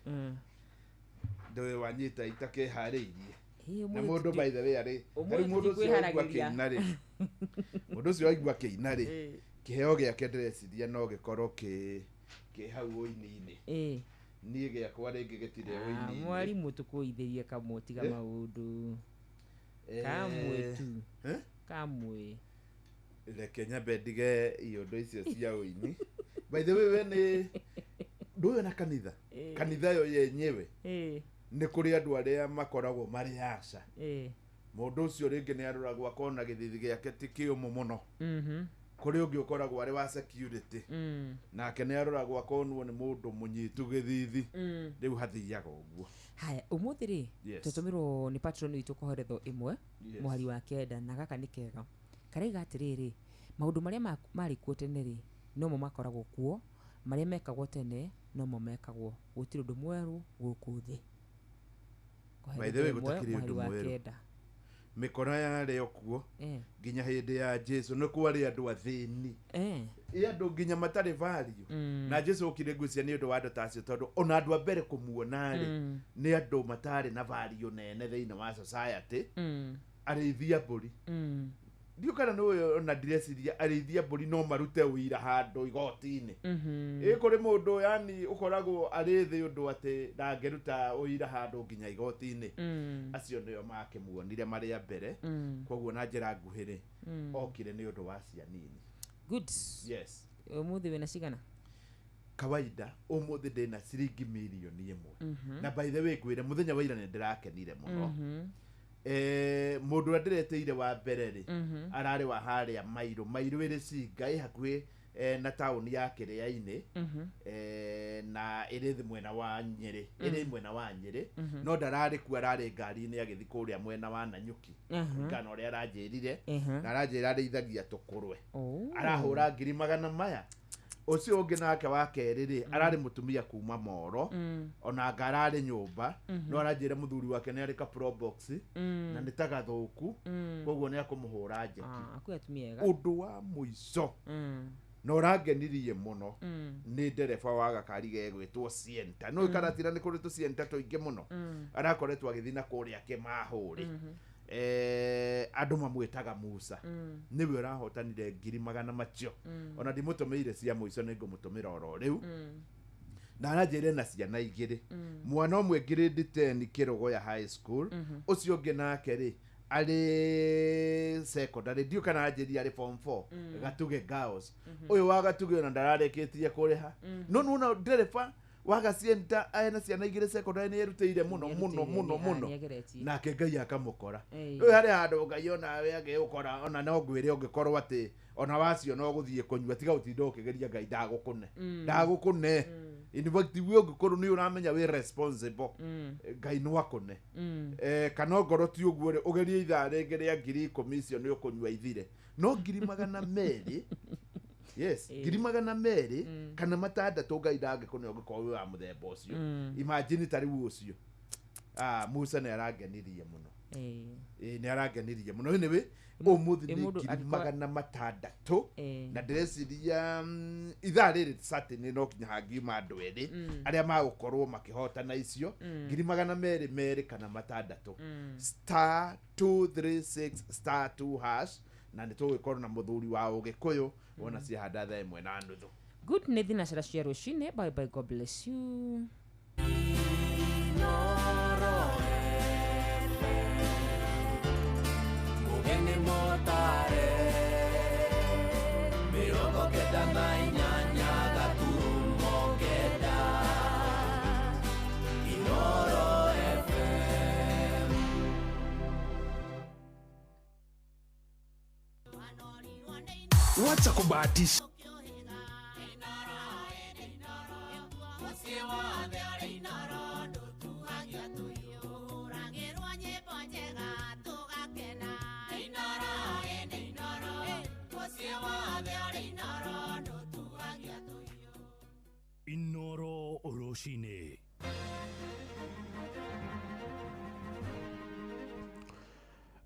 Ndowe wanyita itakeharĩirie. Na mũndũ by the way arĩ mũndũ ũcio aigua kĩina rĩ. Mũndũ ũcio aigua kĩina rĩ. Kĩheo gĩake ndĩreciria no gĩkorwo kĩ hau ũini-inĩ. Niĩ gĩakwa rĩngĩ gĩtirĩ ũini-inĩ. Mwarimũ tũkũithĩrie kamwe tiga maũndũ. Kamwe tu. Kamwe. Reke nyambe ndige iondo icio cia ũini. By the way we nĩ ndũĩ na kanitha yo yenyewe. Nĩ kũrĩ andũ arĩa makoragwo marĩ aca. Mũndũ ũcio rĩngĩ nĩ aroragwo akona gĩthithi gĩake ti kĩũmũ mũno. Kũrĩ ũngĩ ũkoragwo arĩ wa security. Nake nĩ aroragwo akonwo nĩ mũndũ mũnyitu gĩthithi. Rĩu hathiaga ũguo. Haya, ũmũthĩ rĩ tũtũmĩrwo nĩ patron witũ kũhoretho ĩmwe mũhari wa kenda na gaka nĩ kega. Karaiga atĩrĩrĩ, maũndũ marĩa marĩ kuo tene rĩ nomo makoragwo kuo, marĩa mekagwo tene nomo mekagwo. Gũtirĩ ũndũ mwerũ gũkũ thĩ. By the way gũtakĩrĩ ũndũ mwerũ. Mĩkora yarĩ okuo nginya hĩndĩ ya Jesu nĩ kwarĩ andũ athĩni. ya ndo nginya matare value na Jesu ukiregucia ni undu wa ndo tacio tondu ona andu ambere kumuona ri ni andu matare na value nene thiini wa society arithia mburi ndio kana no na direciria arithia mburi no marute uira handu igoti-ini kuri mundu yani ukoragwo arithi undu ati ndangeruta uira handu nginya igoti-ini acio nio makimuonire maria mbere koguo na njira nguhiri okire ni undu wa cianini. Good. Yes. Umuthi wena cigana? Kawaida umuthi ndina ciringi milioni 1 na by the way kwire muthenya wa ira ni ndirakenire muno mundu ndireteire wa mbere ri arari wa haria mairu iri cinga hakuhi na town ya Kiria-ini na iri mwena wa Nyeri no ndarari ku arari ngari-ini agithi kuria mwena wa Nanyuki ngano ria aranjirire na aranjira areithagia tukurwe arahura 200 maya ucio ungi nake wa keri ri arari mutumia kuma Moro ona ngarari nyumba no aranjira muthuri wake ni ari ka pro box na nitagathuku koguo ni akumuhura njeki akuatumia undu wa muico no rangenirie muno ni ndereba wa gakari gegwitwo Sienta no ikaratira ni kuri tu Sienta toinge muno arakoretwo agithina kuria Kimahuri andu mamwitaga Musa niwe urahotanire 100,000 macio ona ndimutumeire cia muico ningumutumira oro riu na aranjire na ciana igiri mwana umwe grade 10 Kirogoya High School ucio ungi nake ri ari secondary ndio kana aranjiri ari form 4 Gatuge Girls uyu wa Gatuge ona ndarareketie kuriha no nuna ndereba waga Sienta aena ciana igire secondary ni erutire muno nake Ngai akamukora uyu hari handu Ngai ona we agikora ona no ngwire ungikorwo ati ona wacio no guthie kunyua tiga utinda ukigeria Ngai ndagukune in fact we ungikorwo ni uramenya we responsible Ngai no akune kana ngoro ti uguo ri ugerie itha ringi ria 10,000 ni ukunyua ithire no 200,000 yes 200,000 kana matandatu Ngai ndangikune ungikorwo wa muthemba ucio imagine tari ucio Musa ni arangenirie muno ni arangenirie muno anyway umuthi ni 600 na ndreciria itha riri Saturday no kinya hangiuma andu eri aria magukorwo makihotana icio 200,000 kana matandatu *236*2# na nitugikorwo na muthuri wa Ugikuyu wona cia handa thaa 1:30. Good ni thina cia cia rucine. Bye bye, God bless you. Mugeni motare mirongo kenda na inyanya gaturumo kenda Inoro FM. Wacha kubahatisha. Inoro Oroshine.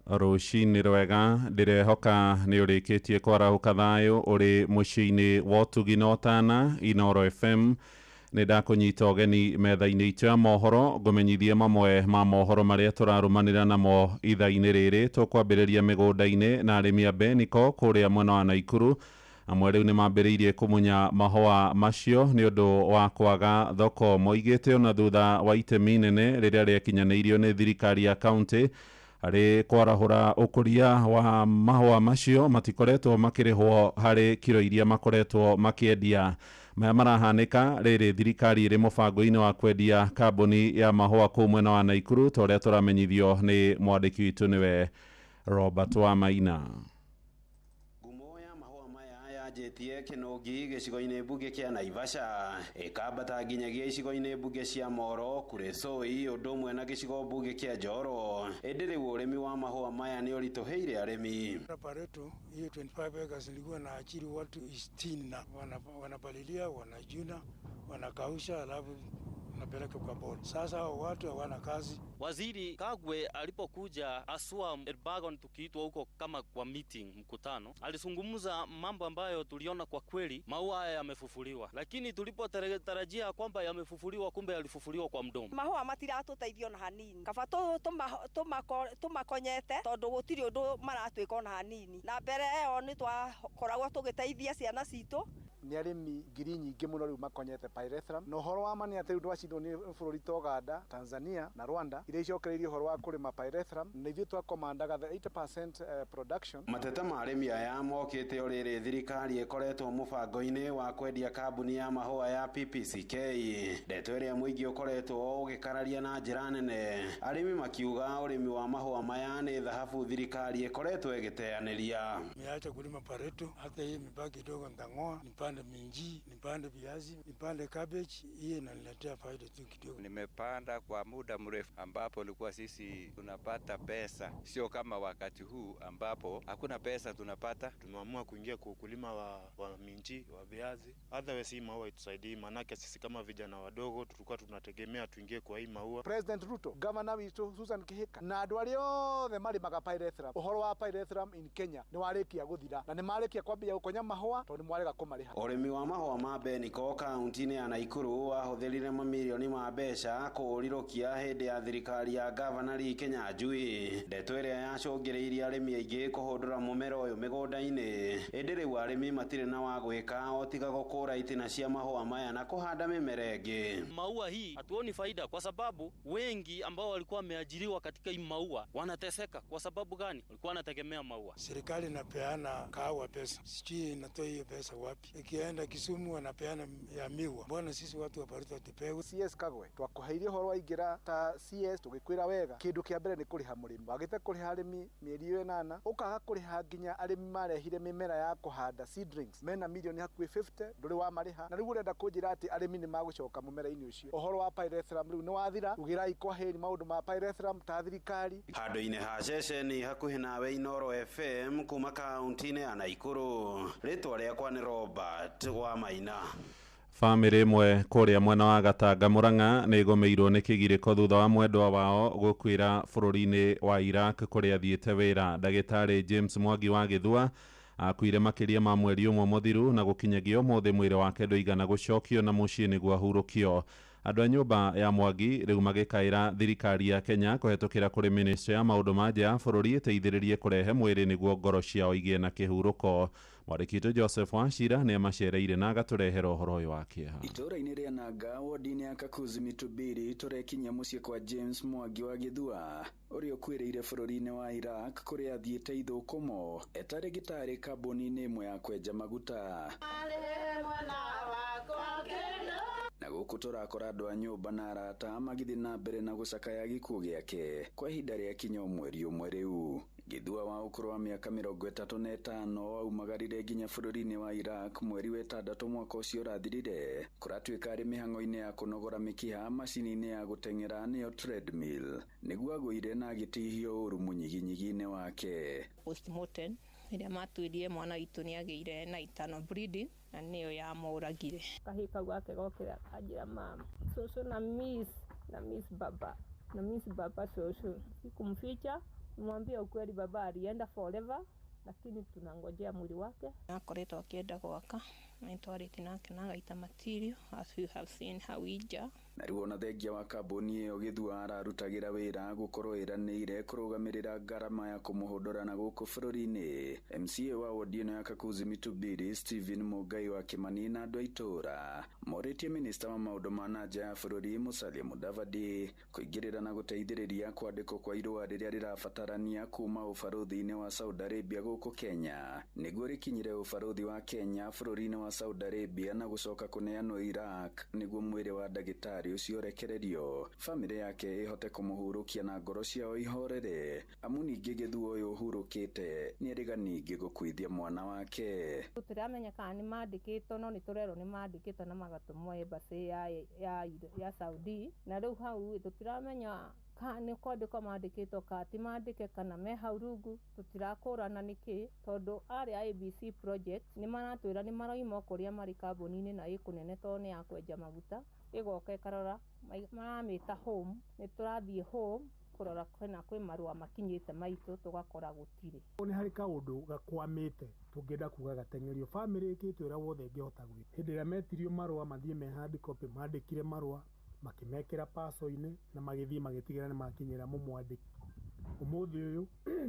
Rucini rwega ndirehoka ni urikitie kwarahuka thayo uri muciini wa Utugi na Otana Inoro FM ni ndakunyita ugeni metha-ini itu ya mohoro ngumenyithie mamwe ma mohoro maria turarumanira namo itha-ini riri tukwambiriria migunda-ini na arimi a Beniko kuria mwena wa Naikuru amwe riu ni mambiriirie kumunya mahua macio ni undu wa kwaga thoko moigite ona thutha wa itemi nene riria riekinyaneirio ni thirikari ya county ari kwarahura ukuria wa mahua macio matikoretwo makirihwo hari kiro iria makoretwo makiendia maya marahanika riri thirikari iri mubango-ini wa kwendia kambuni ya mahua kuu mwena wa Naikuru toria turamenyithio ni mwandiki witu niwe Robert wa Maina. Jetie Kinogi gicigo-ini mbunge kia Naivasha ikambata nginyagia icigo-ini mbunge cia Moro Kuresoi undu umwe na gicigo mbunge kia Njoro indi riu urimi wa mahua maya ni urituheire arimi. Pareto hiyo 25 acres ilikuwa na ajiri watu 60 na wanapalilia wanajuna wanakausha alafu napeleka kwa board. Sasa watu hawana kazi Waziri Kagwe alipokuja aswa Elbagon, tukiitwa huko kama kwa meeting, mkutano, alizungumza mambo ambayo tuliona kwa kweli maua haya yamefufuliwa, lakini tulipotarajia kwamba yamefufuliwa, kumbe yalifufuliwa kwa mdomo. Mahua matiratuteithio na hanini, kaba tumakonyete tondu gutiri undu maratwika na hanini, na mbere eo ni twakoragwo tugiteithia ciana citu. Ni arimi ngiri nyingi muno riu makonyete pyrethrum, no horo wa mani ati ndu acidwo ni bururi ta Uganda, Tanzania na Rwanda iria icokereirie horo wa kurima pyrethrum, na ithuĩ twakomandaga 80% production. Mateta ma arimi aya mokite uriri thirikari ikoretwo mubango-ini wa kwendia kambuni ya mahua ya PPCK. Ndeto iria muingi ukoretwo ugikararia na njira nene, arimi makiuga urimi wa mahua maya ni dhahabu thirikari ikoretwo igiteaniria. Niacha kulima pareto, hata hii mibaki kidogo nitang'oa, nipande minji, nipande viazi, nipande cabbage, hii inaniletea faida tu kidogo. Nimepanda kwa muda mrefu ambapo ilikuwa sisi tunapata pesa, sio kama wakati huu ambapo hakuna pesa tunapata. Tumeamua kuingia kwa ukulima wa minji, wa viazi. Otherwise hii maua itusaidii, manake sisi kama vijana wadogo tulikuwa tunategemea tuingie kwa hii maua. President Ruto, Governor witu Susan Kihika na andu aria othe marimaga pyrethrum, uhoro wa pyrethrum in Kenya ni warikia guthira na ni marikia kwambia gukonya mahua tondu ni mwarega kumariha. Urimi wa mahua ma Beniko kaunti-ini ya Naikuru wahuthirire mamilioni ma mbeca kurirukia hindi ya thirikari ya Governor Lee Kinyanjui. Ndeto iria yacungireirie arimi aingi kuhundura mumera uyu migunda-ini, indi riu arimi matire na wa gwika otiga gukura itina cia mahua maya na kuhanda mimera ingi. Maua hii hatuoni faida kwa sababu wengi ambao walikuwa wameajiriwa katika hii maua wanateseka. Kwa sababu gani? Walikuwa wanategemea maua. Serikali inapeana kahawa pesa, sijui inatoa hiyo pesa wapi. Ikienda Kisumu wanapeana ya miwa, mbona sisi watu wa Baruta tupewe? CS Kagwe twakuheirie horo waingira ta CS tugikwira wega kindu kia mbere ni kuriha murimi, wagite kuriha arimi mieri 8 ukaga kuriha nginya arimi marehire mimera ya kuhanda seedlings mena milioni hakuhi 50 nduri wa mariha, na riu urenda kunjira ati arimi ni magucoka mumera-ini ucio. Uhoro wa pyrethrum riu ni wathira, ugirai kwa heri maundu ma pyrethrum ta thirikari. Handu-ini ha ceceni hakuhi nawe Inoro FM kuma kaunti-ini ya Naikuru, ritwa riakwa ni Robert wa Maina. Family imwe kuria mwena wa Gatanga Murang'a ni igomeirwo ni kigiriko thutha wa mwendwa wao gukwira bururi-ini wa Iraq kuria athiite wira. Ndagitari James Mwangi wa Githua akuire makiria ma mweri umwe muthiru na gukinyagia umuthi mwiri wake nduigana gucokio na mucii niguo ahurukio. Andu a nyumba ya Mwangi riu magikaira thirikari ya Kenya kuhetukira kuri ministry ya maundu ma nja ya bururi iteithiririe kurehe mwiri niguo ngoro ciao igie na kihuruko. Mwarikitu Joseph Wachira ni amacereire na agaturehera uhoro uyu wa kieha. Itura-ini ria Nanga wodi-ini ya Kakuzi Mitubiri turekinya mucii kwa James Mwangi wa Githua uria ukwireire bururi-ini wa Iraq kuria athiite ithukumo etarigitari kambuni-ini imwe ya kwenja maguta. Na guku turakora andu a nyumba na arata magithi na mbere na gucakaya gikuo giake kwa ihinda ria kinya mweri umwe riu. Githua wa ukuru wa miaka 35 aumagarire nginya bururi-ini wa Iraq mweri wa 6 mwaka ucio urathirire kuratuika ari mihango-ini ya kunogora mikiha macini-ini ya guteng'era niyo treadmill niguo agwire na agitihio uru munyiginyigi-ini wake. Postmortem iria matwirie mwana witu ni ageire na itano bleeding na niyo ya muragire. Kahika gwake gokira ajira mama soso na miss baba soso sikumficha, mwambie ukweli baba alienda forever, lakini tunangojea mwili wake. Akoretwo akienda gwaka na itwarite nake na gaita material as you have seen how ija. Na riu ona thengia wa kambuni iyo Githua ararutagira wira gukorwo iraniire kurugamirira ngarama ya kumuhundura na guku bururi-ini. MCA wa wodi ino ya Kakuzi Mitubiri Stephen Mugai wa Kimani na andu a itura moritie minista wa maundu ma nja ya bururi Musalia Mudavadi kuingirira na guteithiriria kwandikwo kwa irua riria rirabatarania kuma ubaruthi-ini wa Saudi Arabia guku Kenya niguo rikinyire ubaruthi wa Kenya bururi-ini wa Saudi Arabia na gucoka kuneanwo Iraq niguo mwiri wa ndagitari ucio rekererio family yake ihote kumuhurukia na ngoro ciao ihorere. Amu ningi Githua uyu uhurukite ni eriganingi gukuithia mwana wake. Tutiramenya kana ni mandikitwo no ni turero ni mandikitwo na magatumwo embassy ya Saudi, na riu hau tutiramenya kana kwandikwo mandikitwo ka ti mandike kana me hau rungu tutirakurana niki tondu ari ABC project ni maratwira ni maraima kuria mari kambuni-ini na ikunene to ni ya kwenja maguta igoka ikarora maramita home nĩ tũrathiĩ home kurora kwĩ marũa makinyĩte maitũ tũgakora gũtirĩ. Nĩ harĩ kaũndũ gakwamĩte tũngĩenda kuga gateng'erio bamĩrĩ ĩkĩte ũrĩa wothe ĩngĩhota gwĩka. Hĩndĩ ĩrĩa metirio marũa mathiĩ me hard copy, mandĩkire marũa makĩmekĩra paso-inĩ na magĩthiĩ magĩtigĩra nĩ makinyĩra mũmwandĩki. Ũmũthĩ ũyũ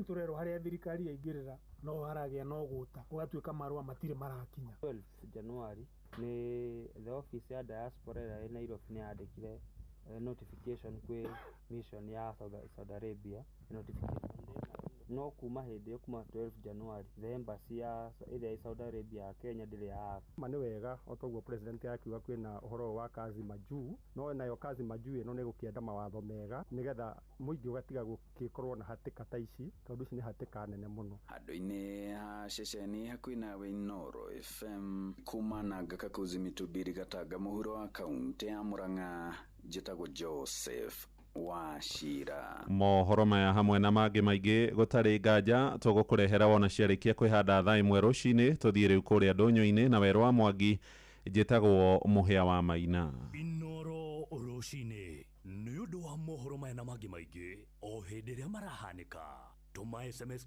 tũrerwo harĩa thirikari yaingĩrĩra no haragĩa no gũta gũgatuĩka marũa matirĩ marakinya. 12 January nĩ the office ya diaspora ĩrĩa ĩ Nairobi nĩ yandĩkire notification kwĩ mission ya Saudi Arabia. Notification no kuma hĩndĩ ĩyo kuma 12 January the embassy ya ĩrĩa ĩ Saudi Arabia ya Kenya ndĩrĩ ya ma nĩ wega o toguo president akiuga kwĩna ũhoro wa kazi majuu no nayo kazi majuu ĩno nĩ gũkĩenda mawatho mega nĩgetha mũingĩ ũgatiga gũgĩkorwo na hatĩka ta ici tondũ ici nĩ hatĩka nene mũno. Handũ-inĩ ha ceceni hakuhĩ nawe Inoro FM kuma na Ngakakuzi Mitubiri Gatanga mũhuro wa kaunti ya Murang'a, njĩtagwo Joseph Wachira. Mohoro maya hamwe na mangĩ maingĩ gũtarĩ nganja tũgũkũrehera wona ciarĩkia kwĩhanda thaa imwe rũcinĩ. Tũthiĩ rĩu kũrĩa ndũnyũ-inĩ na Werũ wa Mwangi, njĩtagwo Mũhĩa wa Maina. Inoro rũcinĩ nĩ ũndũ wa mohoro maya na mangĩ maingĩ o hĩndĩ ĩrĩa marahanĩka. Tũma SMS